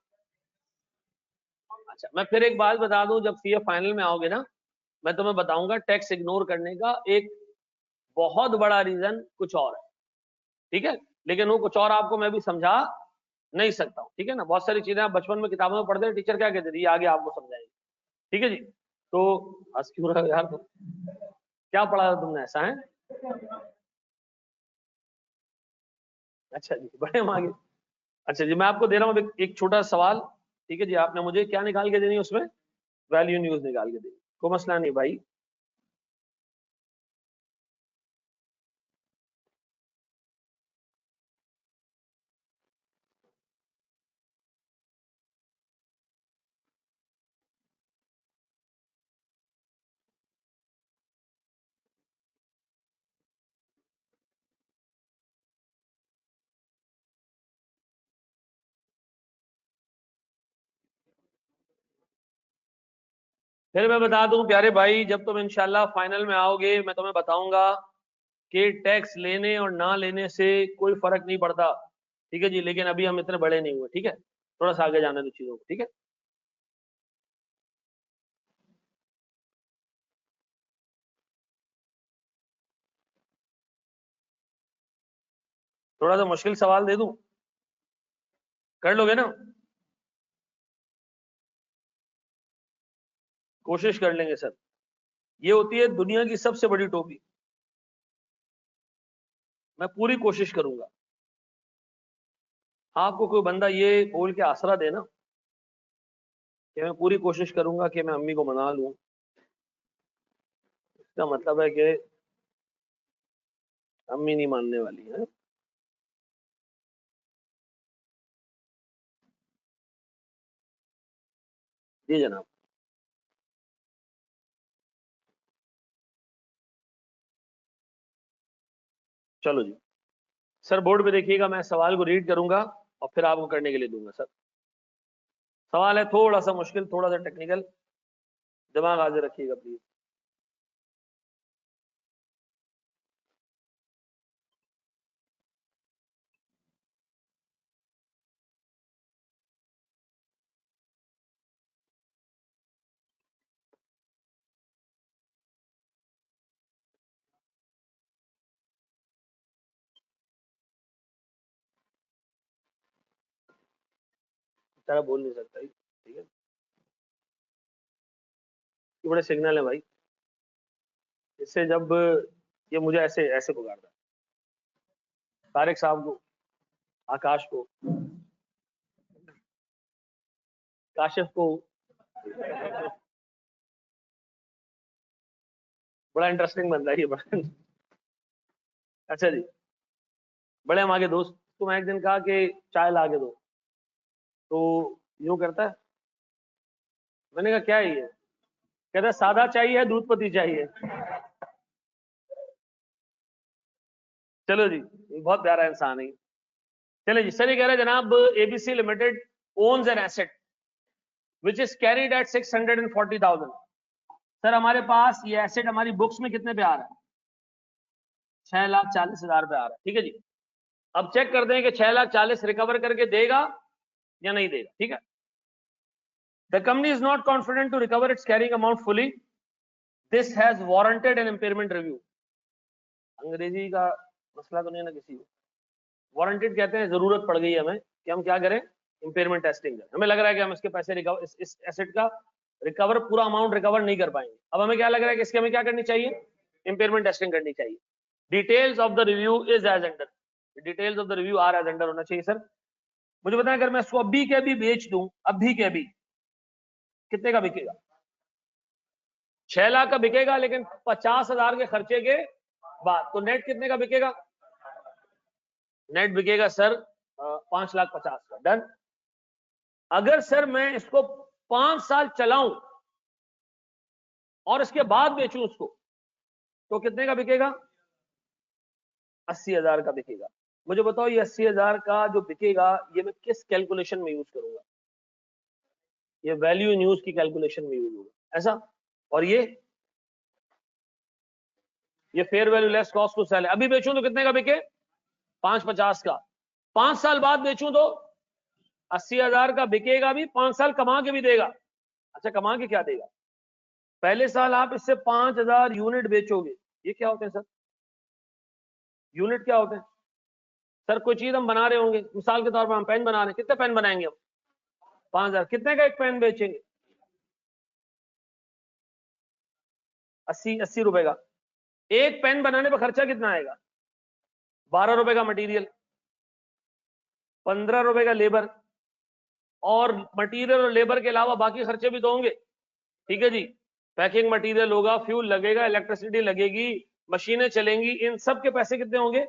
अच्छा मैं फिर एक बात बता दूं, जब सीए फाइनल में आओगे ना, मैं तुम्हें बताऊंगा टैक्स इग्नोर करने का एक बहुत बड़ा रीजन कुछ और है, ठीक है। लेकिन वो कुछ और आपको मैं भी समझा नहीं सकता हूँ, ठीक है ना। बहुत सारी चीजें आप बचपन में किताबों में पढ़ते हैं, टीचर क्या कहते थे, ये आगे आपको समझाएंगे, ठीक है जी। तो हंस क्यों रहे हो यार तुम? क्या पढ़ा था तुमने ऐसा है? अच्छा जी, बड़े हम आगे। अच्छा जी मैं आपको दे रहा हूँ एक छोटा सवाल, ठीक है जी। आपने मुझे क्या निकाल के देनी है उसमें? वैल्यू न्यूज निकाल के देनी, कोई मसला नहीं भाई। फिर मैं बता दूं प्यारे भाई, जब तुम इंशाल्लाह फाइनल में आओगे मैं तुम्हें बताऊंगा कि टैक्स लेने और ना लेने से कोई फर्क नहीं पड़ता, ठीक है जी। लेकिन अभी हम इतने बड़े नहीं हुए, ठीक है, थोड़ा सा आगे जाने दो चीजों को, ठीक है। थोड़ा सा मुश्किल सवाल दे दूं, कर लोगे ना? कोशिश कर लेंगे सर। ये होती है दुनिया की सबसे बड़ी टोपी, मैं पूरी कोशिश करूंगा। आपको कोई बंदा ये बोल के आसरा देना कि मैं पूरी कोशिश करूंगा कि मैं अम्मी को मना लूं, इसका मतलब है कि अम्मी नहीं मानने वाली है। जी जनाब। चलो जी सर, बोर्ड पे देखिएगा, मैं सवाल को रीड करूंगा और फिर आपको करने के लिए दूंगा सर। सवाल है थोड़ा सा मुश्किल, थोड़ा सा टेक्निकल, दिमाग हाजिर रखिएगा प्लीज। बेचारा बोल नहीं सकता, ठीक है, ये बड़े सिग्नल है भाई, इससे जब ये मुझे ऐसे ऐसे पुकारता है, तारिक साहब को, आकाश को, काशिफ को, बड़ा इंटरेस्टिंग बंदा है ये, बड़ा अच्छा जी, बड़े हमारे दोस्त को मैं एक दिन कहा कि चाय ला के दो, तो यूं करता है, मैंने कहा क्या है ये, कहता है सादा चाहिए, दूध पत्ती चाहिए। चलो जी, बहुत प्यारा इंसान है। चलो जी, सर ये कह रहे हैं जनाब, ABC limited owns an asset which is carried at 640,000। Sir हमारे पास ये एसेट हमारी बुक्स में कितने पे आ रहा है, 6,40,000 पे आ रहा है, ठीक है जी। अब चेक करते हैं कि 6,40,000 रिकवर करके देगा या नहीं देगा, ठीक है। The company is not confident to recover its carrying amount fully, this has warranted an impairment review. अंग्रेजी का मसला तो नहीं ना किसी को, वारंटेड कहते हैं जरूरत पड़ गई हमें कि हम क्या करें, इम्पेयरमेंट टेस्टिंग करें, हमें लग रहा है कि हम इसके पैसे रिकवर, इस एसेट का रिकवर, पूरा अमाउंट रिकवर नहीं कर पाएंगे। अब हमें क्या लग रहा है कि इसकी हमें क्या करनी चाहिए, इम्पेयरमेंट टेस्टिंग करनी चाहिए। Details of the review is as under, details of the review are as under होना चाहिए। सर मुझे बताएं, अगर मैं इसको अभी के अभी बेच दूं, अभी के अभी कितने का बिकेगा, 6 लाख का बिकेगा, लेकिन 50,000 के खर्चे के बाद, तो नेट कितने का बिकेगा, नेट बिकेगा सर 5,50,000 का। डन। अगर सर मैं इसको 5 साल चलाऊं और इसके बाद बेचूं उसको, तो कितने का बिकेगा, 80,000 का बिकेगा। मुझे बताओ ये 80,000 का जो बिकेगा, ये मैं किस कैलकुलेशन में यूज करूंगा, ये वैल्यू इन यूज की कैलकुलेशन में यूज होगा ऐसा, और ये fair value less cost to sell है। अभी बेचूं तो कितने का बिके, 5,50 का, 5 साल बाद बेचूं तो 80,000 का बिकेगा भी, 5 साल कमा के भी देगा। अच्छा कमा के क्या देगा, पहले साल आप इससे 5,000 यूनिट बेचोगे। ये क्या होते हैं सर, यूनिट क्या होते हैं, सर कोई चीज हम बना रहे होंगे, मिसाल के तौर पर हम पेन बना रहे हैं, कितने पेन बनाएंगे हम, 5,000, कितने का एक पेन बेचेंगे, 80 रुपए का। एक पेन बनाने पर खर्चा कितना आएगा, 12 रुपए का मटेरियल, 15 रुपए का लेबर, और मटेरियल और लेबर के अलावा बाकी खर्चे भी तो होंगे, ठीक है जी। पैकिंग मटेरियल होगा, फ्यूल लगेगा, इलेक्ट्रिसिटी लगेगी, मशीनें चलेंगी, इन सब के पैसे कितने होंगे,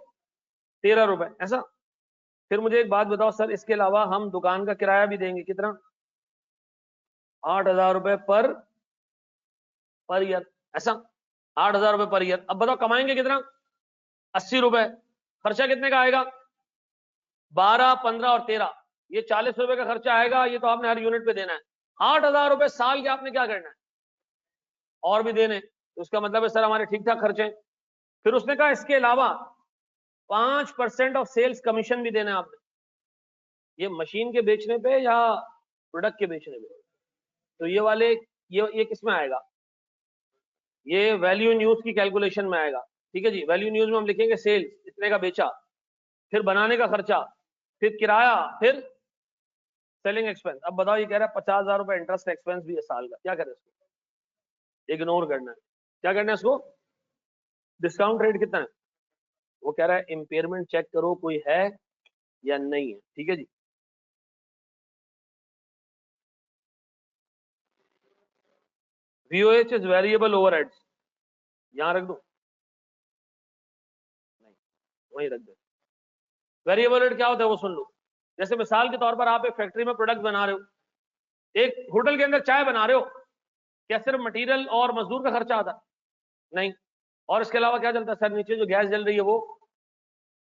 13 रुपए ऐसा। फिर मुझे एक बात बताओ सर, इसके अलावा हम दुकान का किराया भी देंगे, कितना, 8,000 रुपए पर ईयर ऐसा, 8,000 रुपए पर ईयर। अब बताओ कमाएंगे कितना, 80 रुपए, खर्चा कितने का आएगा, 12, 15 और 13, ये 40 रुपए का खर्चा आएगा, ये तो आपने हर यूनिट पे देना है। 8,000 रुपए साल के आपने क्या करना है, और भी देने, तो उसका मतलब है सर हमारे ठीक ठाक खर्चे। फिर उसने कहा इसके अलावा 5% ऑफ सेल्स कमीशन भी देना है आपने, ये मशीन के बेचने पे या प्रोडक्ट के बेचने पे, तो ये वाले, ये किस में आएगा, ये वैल्यू इन यूज की कैलकुलेशन में आएगा, ठीक है जी। वैल्यू इन यूज में हम लिखेंगे सेल्स इतने का बेचा, फिर बनाने का खर्चा, फिर किराया, फिर सेलिंग एक्सपेंस। अब बताओ ये कह रहा है 50,000 रुपए इंटरेस्ट एक्सपेंस भी है साल का, क्या करें इसको, इग्नोर करना है, क्या करना है इसको, डिस्काउंट रेट कितना है, वो कह रहा है इंपेयरमेंट चेक करो कोई है या नहीं है, ठीक है जी। VOH इज वेरिएबल ओवरहेड्स, यहां रख दो, नहीं वहीं रख दो। वेरिएबल ओवरहेड क्या होता है वो सुन लो। जैसे मिसाल के तौर पर आप एक फैक्ट्री में प्रोडक्ट बना रहे हो, एक होटल के अंदर चाय बना रहे हो, क्या सिर्फ मटेरियल और मजदूर का खर्चा आता है, नहीं, और इसके अलावा क्या चलता है सर, नीचे जो गैस जल रही है वो,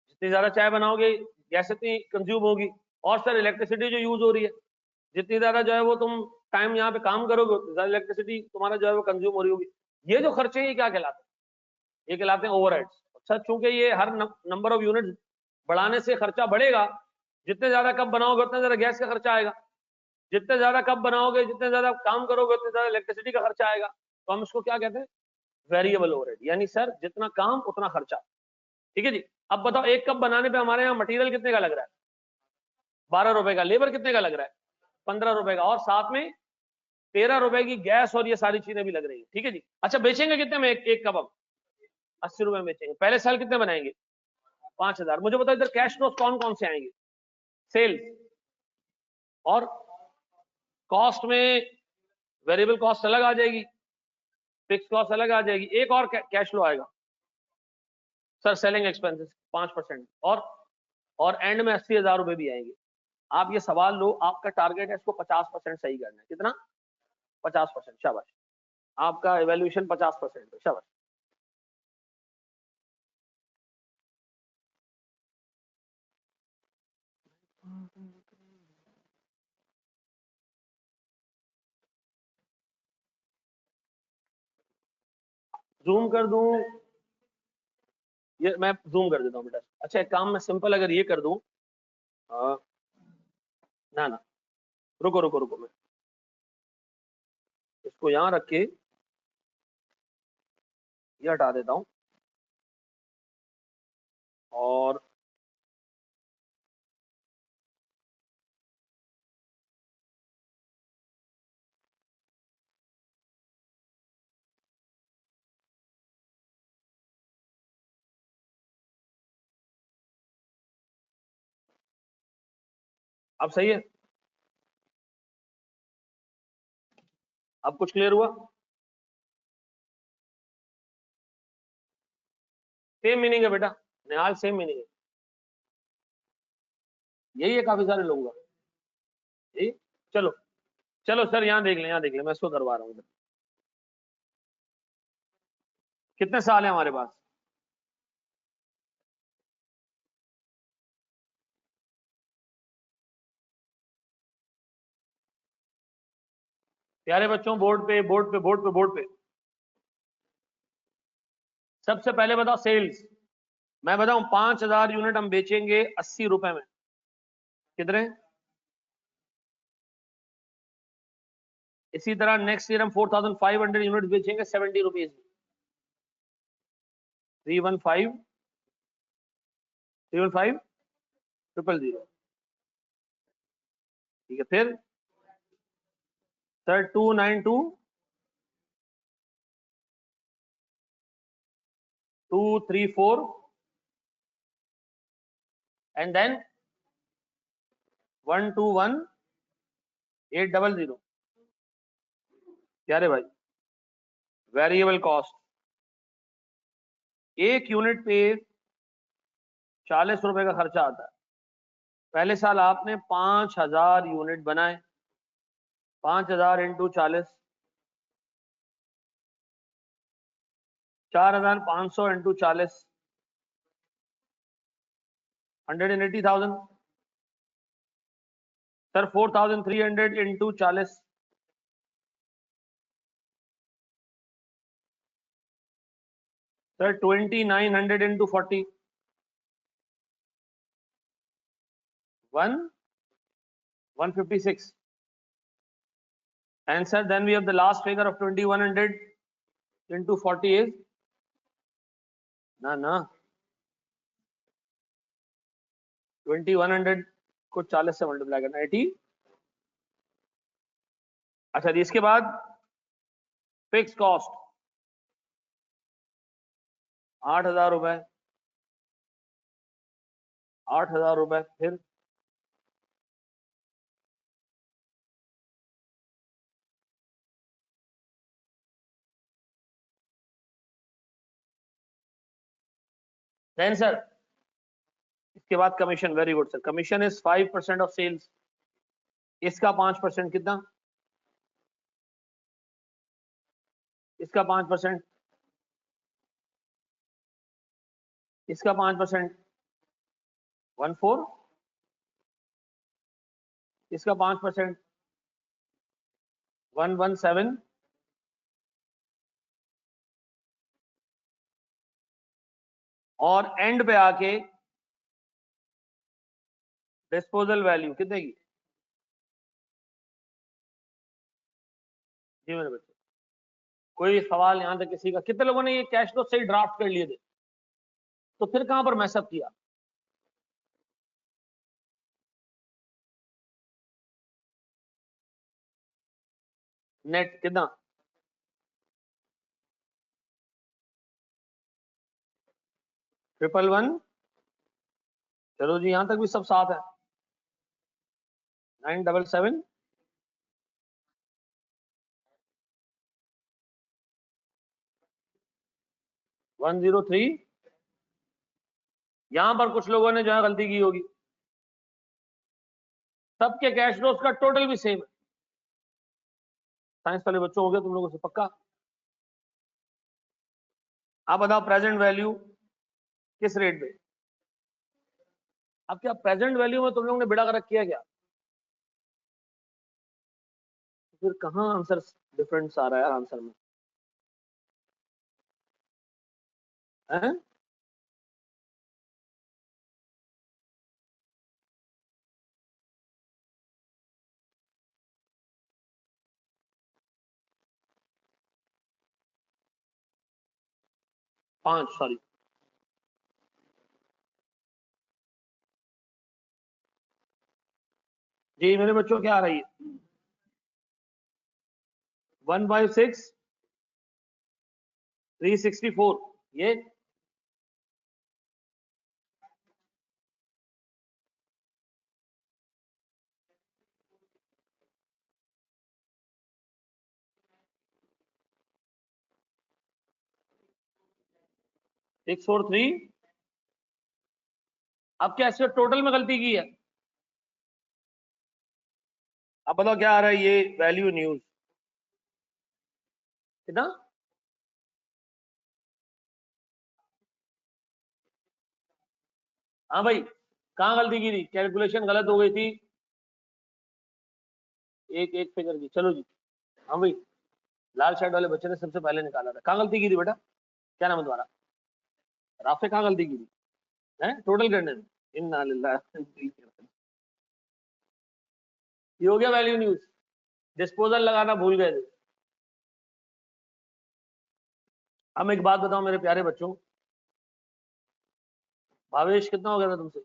जितनी ज्यादा चाय बनाओगे गैस इतनी कंज्यूम होगी, और सर इलेक्ट्रिसिटी जो यूज हो रही है, जितनी ज्यादा जो है वो तुम टाइम यहाँ पे काम करोगे, उतनी ज्यादा इलेक्ट्रिसिटी तुम्हारा जो है वो कंज्यूम हो रही होगी। ये जो खर्चे हैं ये क्या कहलाते हैं, ये कहलाते हैं ओवरहेड्स। अच्छा चूंकि ये हर नंबर ऑफ यूनिट बढ़ाने से खर्चा बढ़ेगा, जितने ज्यादा कप बनाओगे उतना ज्यादा गैस का खर्चा आएगा, जितने ज्यादा कप बनाओगे, जितने ज्यादा काम करोगे, उतने ज्यादा इलेक्ट्रिसिटी का खर्चा आएगा। तो हम इसको क्या कहते हैं, वेरिएबल ओवरहेड, यानी सर जितना काम उतना खर्चा, ठीक है जी। अब बताओ एक कप बनाने पे हमारे यहाँ मटेरियल कितने का लग रहा है, 12 रुपए का, लेबर कितने का लग रहा है, 15 रुपए का, और साथ में 13 रुपए की गैस और ये सारी चीजें भी लग रही है। ठीक है जी। अच्छा बेचेंगे कितने में एक कबाब? 80 रुपए में बेचेंगे। पहले साल कितने बनाएंगे? 5000। मुझे बताओ इधर कैश फ्लो कौन कौन से आएंगे? सेल्स और कॉस्ट में वेरिएबल कॉस्ट अलग आ जाएगी, फिक्स कॉस्ट अलग आ जाएगी। एक और कैश फ्लो आएगा सर, सेलिंग एक्सपेंसेस 5%, और एंड में 80,000 रुपए भी आएंगे। आप ये सवाल लो, आपका टारगेट है इसको 50% सही करना है। कितना? 50%। शाबाश, आपका एवेल्यूशन 50% है। शाबाश। जूम कर दूं? ये मैं जूम कर देता हूँ बेटा। अच्छा एक काम मैं सिंपल अगर ये कर दूं, ना ना, रुको रुको रुको, मैं इसको यहां रख के ये हटा देता हूं, और अब सही है? अब कुछ क्लियर हुआ? सेम मीनिंग है बेटा निहाल, सेम मीनिंग है। यही है काफी सारे लोगों का। यही। चलो चलो सर, यहाँ देख लें, यहाँ देख लें, मैं इसको करवा रहा हूँ। कितने साल है हमारे पास? प्यारे बच्चों, बोर्ड पे बोर्ड पे बोर्ड पे बोर्ड पे, सबसे पहले बताओ सेल्स। मैं बताऊं 5000 यूनिट हम बेचेंगे 80 रुपए में। कितने? इसी तरह नेक्स्ट ईयर हम 4500 यूनिट बेचेंगे 70 रुपीज में। 315 315 000। ठीक है, फिर सर 292 234 एंड देन 121 800। प्यारे भाई, वेरिएबल कॉस्ट एक यूनिट पे 40 रुपए का खर्चा आता है। पहले साल आपने 5000 यूनिट बनाए, 5000 into 40, 4500 into 40, 180,000। Sir 4300 into 40, sir 2900 into 40, 156। And sir, then we have the last figure of 2100 into 40 is ना 2100 को 40 से मल्टीप्लाई करना 80। अच्छा जी, इसके बाद फिक्स कॉस्ट 8000 रुपए, 8000 रुपए। फिर देन सर इसके बाद commission. Very good sir, commission is 5% of sales. इसका 5% कितना? इसका 5%, इसका 5%, 14, इसका 5%, 117, और एंड पे आके डिस्पोजल वैल्यू कितने की? जी मेरे बच्चे, कोई सवाल यहां तक किसी का? कितने लोगों ने ये कैश फ्लो सही ड्राफ्ट कर लिए थे? तो फिर कहां पर मैसअप किया? नेट कितना 111, चलो जी यहां तक भी सब साथ है। 977 103। यहां पर कुछ लोगों ने जो है गलती की होगी, सबके कैश फ्लोज का टोटल भी सेम है। साइंस वाले बच्चों हो गया तुम लोगों से पक्का। आप बताओ प्रेजेंट वैल्यू किस रेट पे। अब क्या प्रेजेंट वैल्यू में तुम लोगों ने बेड़ा गर्क किया क्या? फिर कहां आंसर डिफरेंस आ रहा है यार आंसर में, हैं? पांच, सॉरी। जी मेरे बच्चों क्या आ रही है? 156 364 ये 643। अब क्या इसमें टोटल में गलती की है? अब बताओ क्या आ रहा है ये वैल्यू न्यूज कितना? हाँ भाई कहाँ गलती की थी? कैलकुलेशन गलत हो गई थी, एक एक फिगर की। चलो जी। हाँ भाई लाल शर्ट वाले बच्चे ने सबसे पहले निकाला था। कहाँ गलती की थी बेटा? क्या नाम है तुम्हारा? राफे कहाँ गलती की थी? है टोटल करने में? इन्ना लिल्लाह। ये हो गया वैल्यू न्यूज। डिस्पोजल लगाना भूल गए थे। हम एक बात बताओ मेरे प्यारे बच्चों, भावेश कितना हो गया था तुमसे?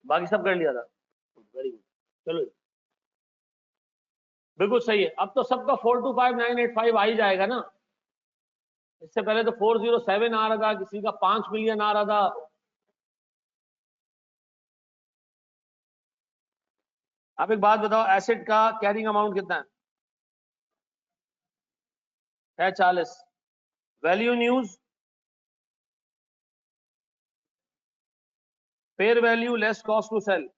बाकी सब कर लिया था, वेरी गुड। चलो बिल्कुल सही है। अब तो सबका 425,985 आ ही जाएगा ना। इससे पहले तो 407 आ रहा था, किसी का 5 मिलियन आ रहा था। आप एक बात बताओ, एसेट का कैरिंग अमाउंट कितना है? 40। Value in use fair value less cost to sell,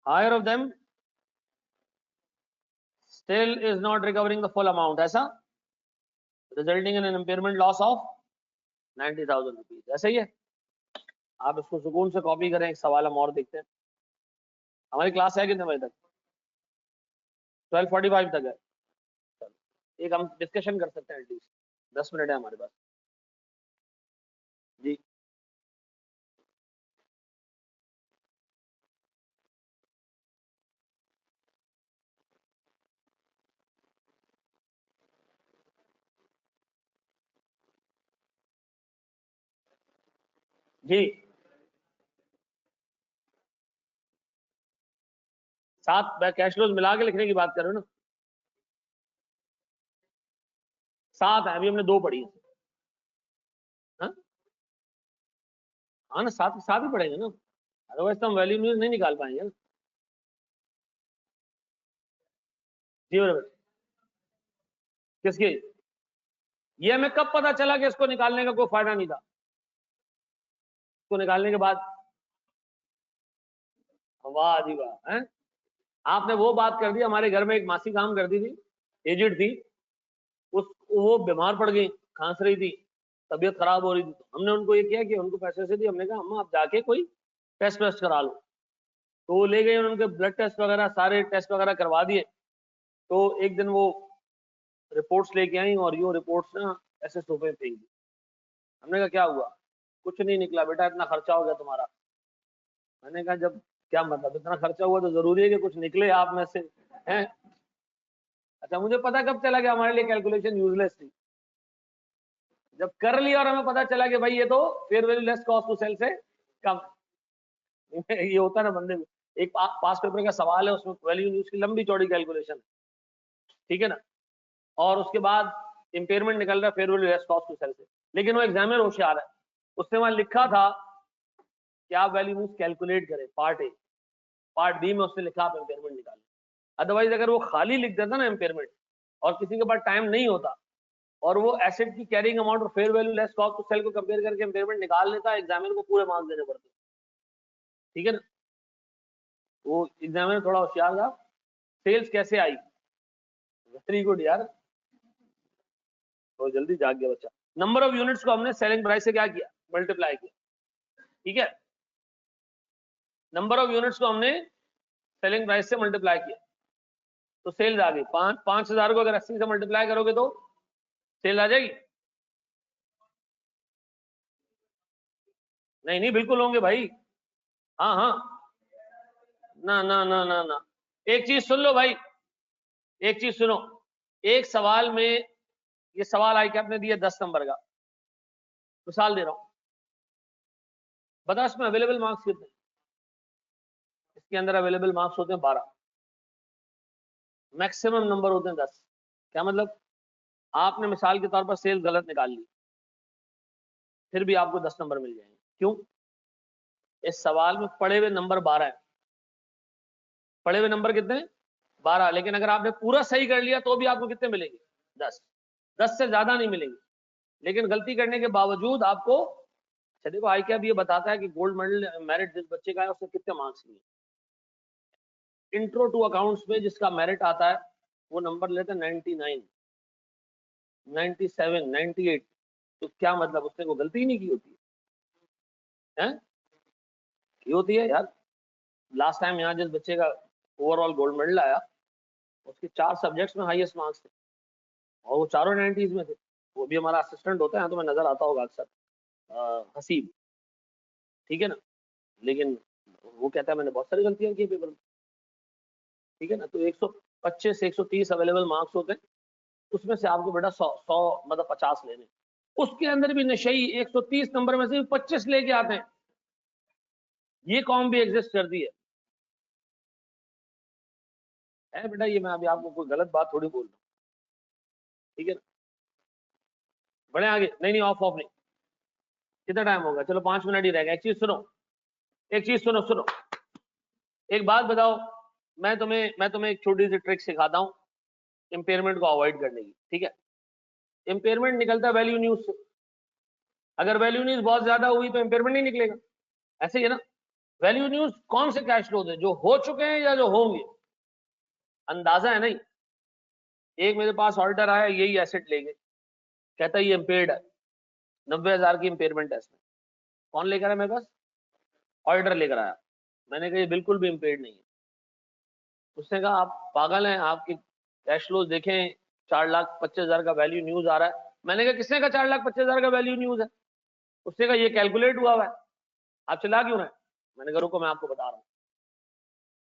higher of them still is not recovering the full amount, ऐसा resulting in an impairment loss of 90,000 rupees। ऐसा ही है। आप इसको सुकून से कॉपी करें। एक सवाल हम और देखते हैं। हमारी क्लास है कितने बजे तक? 12:45 तक है। एक हम डिस्कशन कर सकते हैं एटलीस्ट, 10 मिनट है हमारे पास। जी जी। 7 कैश फ्लोज मिला के लिखने की बात करो ना। 7 है, अभी हमने 2 पढ़ी है। हाँ हाँ ना, 7 7 ही पढ़ेंगे ना, अदरवाइज तो हम वैल्यू न्यूज नहीं निकाल पाएंगे ना। जी मेरे बच्चे किसकी? ये हमें कब पता चला कि इसको निकालने का कोई फायदा नहीं था? इसको निकालने के बाद वाह जी वाह है। आपने वो बात कर दी। हमारे घर में एक मासी काम करती थी, एजेड थी। उस वो बीमार पड़ गई, खांस रही थी, तबीयत खराब हो रही थी। तो हमने उनको ये किया कि उनको पैसे से दी। हमने कहा अम्मा आप जाके कोई टेस्ट वेस्ट करा लो। तो वो ले गए, उनके ब्लड टेस्ट वगैरह सारे टेस्ट वगैरह करवा दिए। तो एक दिन वो रिपोर्ट्स लेके आई और यो रिपोर्ट्स ना ऐसे सोफे पे फेंक दी। हमने कहा क्या हुआ? कुछ नहीं निकला बेटा, इतना खर्चा हो गया तुम्हारा। मैंने कहा जब क्या मतलब इतना खर्चा हुआ तो जरूरी है कि कुछ निकले आप में से, हैं? अच्छा मुझे पता कब चला कि हमारे लिए कैलकुलेशन यूजलेस थी? जब कर लिया और हमें पता चला कि भाई ये तो fair value less cost to sell से कम। ये होता है ना बंदे को, एक पास पेपर का सवाल है, उसमें वैल्यू न्यूज की लंबी चौड़ी कैलकुलेशन, ठीक है ना, और उसके बाद इंपेयरमेंट निकल रहा है fair value less cost to sell से, लेकिन वो एग्जामिनर होशियार है, उसने वहां लिखा था कि आप वैल्यू न्यूज कैलकुलेट करें पार्ट ए, पार्ट बी में उसने लिखा आप इंपेयरमेंट निकालें। अदरवाइज अगर वो खाली लिख देता ना इंपेयरमेंट, और किसी के पास टाइम नहीं होता और वो एसेट की कैरिंग अमाउंट और fair value less cost to sell को कंपेयर करके इंपेयरमेंट निकाल लेता, एग्जामिनर को पूरे मार्क्स देने पड़ते, ठीक है ना। वो एग्जामिनर थोड़ा होशियार था। सेल्स कैसे आई, वेरी गुड यार, तो जल्दी जाग गया बच्चा। नंबर ऑफ यूनिट्स को हमने सेलिंग प्राइस से क्या किया, मल्टीप्लाई किया, ठीक है। नंबर ऑफ यूनिट्स को हमने सेलिंग प्राइस से मल्टीप्लाई किया तो सेल्स आ गई। 5,000 को अगर 80 से मल्टीप्लाई करोगे तो सेल आ जाएगी। नहीं नहीं बिल्कुल होंगे भाई, हाँ हाँ, ना ना ना ना ना, एक चीज सुन लो भाई, एक चीज सुनो, एक सवाल में, ये सवाल आई कि आपने दिया 10 नंबर का, मिसाल दे रहा हूं, बता इसमें अवेलेबल मार्क्स कितने, इसके अंदर अवेलेबल मार्क्स होते हैं 12, मैक्सिमम नंबर होते हैं 10। क्या मतलब, आपने मिसाल के तौर पर सेल गलत निकाल ली, फिर भी आपको 10 नंबर मिल जाएंगे। क्यों, इस सवाल में पड़े हुए नंबर 12 है, पड़े हुए नंबर कितने, 12, लेकिन अगर आपने पूरा सही कर लिया तो भी आपको कितने मिलेंगे, 10, 10 से ज्यादा नहीं मिलेंगे। लेकिन गलती करने के बावजूद आपको, अच्छा देखो आई क्या भी ये बताता है कि गोल्ड मेडल मेरिट जिस बच्चे का है उसने कितने मार्क्स लिए। इंट्रो टू अकाउंट्स में जिसका मेरिट आता है वो नंबर लेते हैं 99, 97, 98, तो क्या मतलब उसने कोई गलती नहीं की होती है, की होती है यार। लास्ट टाइम यहाँ जिस बच्चे का ओवरऑल गोल्ड मेडल आया, उसके 4 सब्जेक्ट्स में हाईएस्ट मार्क्स थे और वो चारों 90s में थे। वो भी हमारा असिस्टेंट होता है तो मैं नजर आता होगा अक्सर, हसीब, ठीक है ना। लेकिन वो कहता है मैंने बहुत सारी गलतियां की पेपर में, ठीक है ना। तो 125 से 130 अवेलेबल मार्क्स होते हैं, उसमें से आपको बेटा 100 मतलब 50 लेने, उसके अंदर भी नशई 130 नंबर में से 25 लेके आते हैं, ये कॉम भी एग्जिस्ट करती है बेटा। ये मैं अभी आपको कोई गलत बात थोड़ी बोल रहा हूँ, ठीक है ना। बढ़े आगे, नहीं नहीं ऑफ ऑफ नहीं, कितना टाइम होगा, चलो 5 मिनट ही रहेगा। एक चीज सुनो, एक चीज सुनो सुनो, एक बात बताओ, मैं तुम्हें एक छोटी सी ट्रिक सिखाता हूँ इंपेयरमेंट को अवॉइड करने की, ठीक है। इंपेयरमेंट निकलता है वैल्यू न्यूज से, अगर वैल्यू न्यूज बहुत ज्यादा हुई तो इंपेयरमेंट नहीं निकलेगा, ऐसे ही है ना। वैल्यू न्यूज कौन से कैश फ्लोज है, जो हो चुके हैं या जो होंगे, अंदाजा है नहीं। एक मेरे पास ऑर्डर आया, यही एसेट लेंगे, कहता है ये इम्पेयर्ड है, 90,000 की इंपेयरमेंट है इसमें, कौन लेकर आया मेरे पास, ऑर्डर लेकर आया। मैंने कहा ये बिल्कुल भी इम्पेयर्ड नहीं है। उसने कहा आप पागल हैं, आपके कैश फ्लोज देखें, 4,25,000 का वैल्यू न्यूज आ रहा है। मैंने कहा किसने कहा 4,25,000 का वैल्यू न्यूज है, उसने कहा ये कैलकुलेट हुआ हुआ है, आप चला क्यों रहे हैं। मैंने कहा रुको मैं आपको बता रहा हूँ,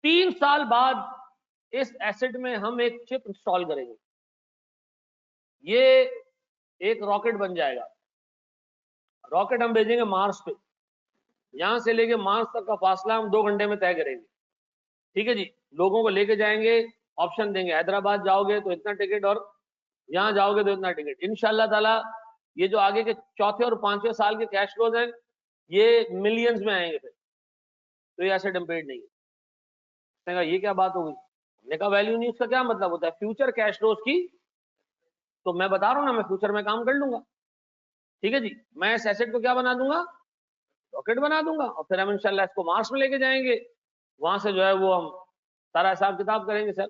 3 साल बाद इस एसेट में हम एक चिप इंस्टॉल करेंगे, ये एक रॉकेट बन जाएगा, रॉकेट हम भेजेंगे मार्स पे, यहां से लेके मार्स तक का फासला हम 2 घंटे में तय करेंगे, ठीक है जी। लोगों को लेके जाएंगे, ऑप्शन देंगे, हैदराबाद जाओगे तो इतना टिकट और यहाँ जाओगे तो इतना टिकट। इंशाल्लाह ताला ये जो आगे के चौथे और 5वें साल के कैश फ्लोज हैं ये मिलियंस में आएंगे फिर, तो ये एसेट इम्पेयर्ड नहीं है। उसने कहा ये क्या बात हो गई, हमने कहा वैल्यू न्यूज का क्या मतलब होता है, फ्यूचर कैश फ्लोज की, तो मैं बता रहा हूँ ना मैं फ्यूचर में काम कर लूंगा, ठीक है जी। मैं इस एसेट को क्या बना दूंगा, रॉकेट बना दूंगा, और फिर हम इंशाल्लाह इसको मार्स में लेके जाएंगे, वहां से जो है वो हम सारा हिसाब किताब करेंगे सर,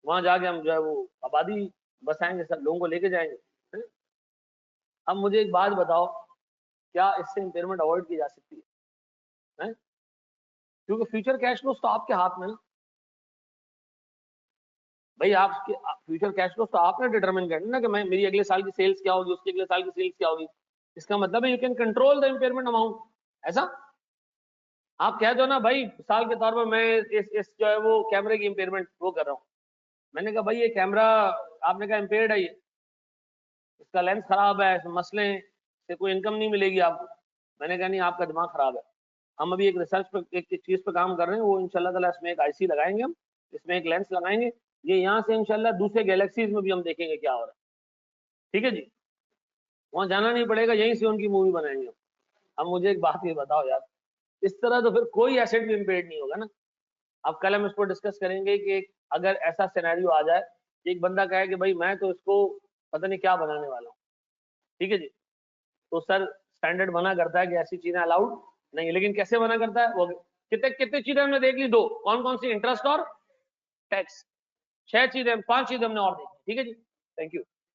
वहां जाके हम जो है वो आबादी बसाएंगे सर, लोगों को लेके जाएंगे, है? अब मुझे एक बात बताओ, क्या इससे इंपेयरमेंट अवॉइड की जा सकती है? क्योंकि फ्यूचर कैश फ्लोज तो आपके हाथ में ना भाई, आपके फ्यूचर कैश फ्लोज तो आपने डिटरमिन करना ना कि मैं मेरी अगले साल की सेल्स क्या होगी, उसके अगले साल की सेल्स क्या होगी। इसका मतलब है you can control the impairment amount, ऐसा आप कह दो ना भाई, साल के तौर पर मैं इस जो है वो कैमरे की इंपेयरमेंट वो कर रहा हूँ। मैंने कहा भाई ये कैमरा, आपने कहा इम्पेयर्ड है, ये इसका लेंस खराब है, मसले से कोई इनकम नहीं मिलेगी आपको। मैंने कहा नहीं आपका दिमाग खराब है, हम अभी एक रिसर्च पर एक चीज पे काम कर रहे हैं, वो इंशाल्लाह ताला इसमें एक आईसी लगाएंगे, हम इसमें एक लेंस लगाएंगे, ये यहाँ से इंशाल्लाह दूसरे गैलेक्सीज में भी हम देखेंगे क्या हो रहा है। ठीक है जी, वहां जाना नहीं पड़ेगा, यहीं से उनकी मूवी बनाएंगे। अब मुझे एक बात ये बताओ यार, इस तरह तो फिर कोई एसेट भी इम्पेयर्ड नहीं होगा ना। अब कल हम इसको डिस्कस करेंगे कि अगर ऐसा सिनेरियो आ जाए कि एक बंदा कहे कि भाई मैं तो इसको पता नहीं क्या बनाने वाला हूँ, ठीक है जी, तो सर स्टैंडर्ड मना करता है कि ऐसी चीजें अलाउड नहीं है। लेकिन कैसे मना करता है वो, कितने कितनी चीजें हमने देख ली, दो कौन कौन सी, इंटरेस्ट और टैक्स, 6 चीजें 5 चीजें हमने और देखी। ठीक है जी, थैंक यू।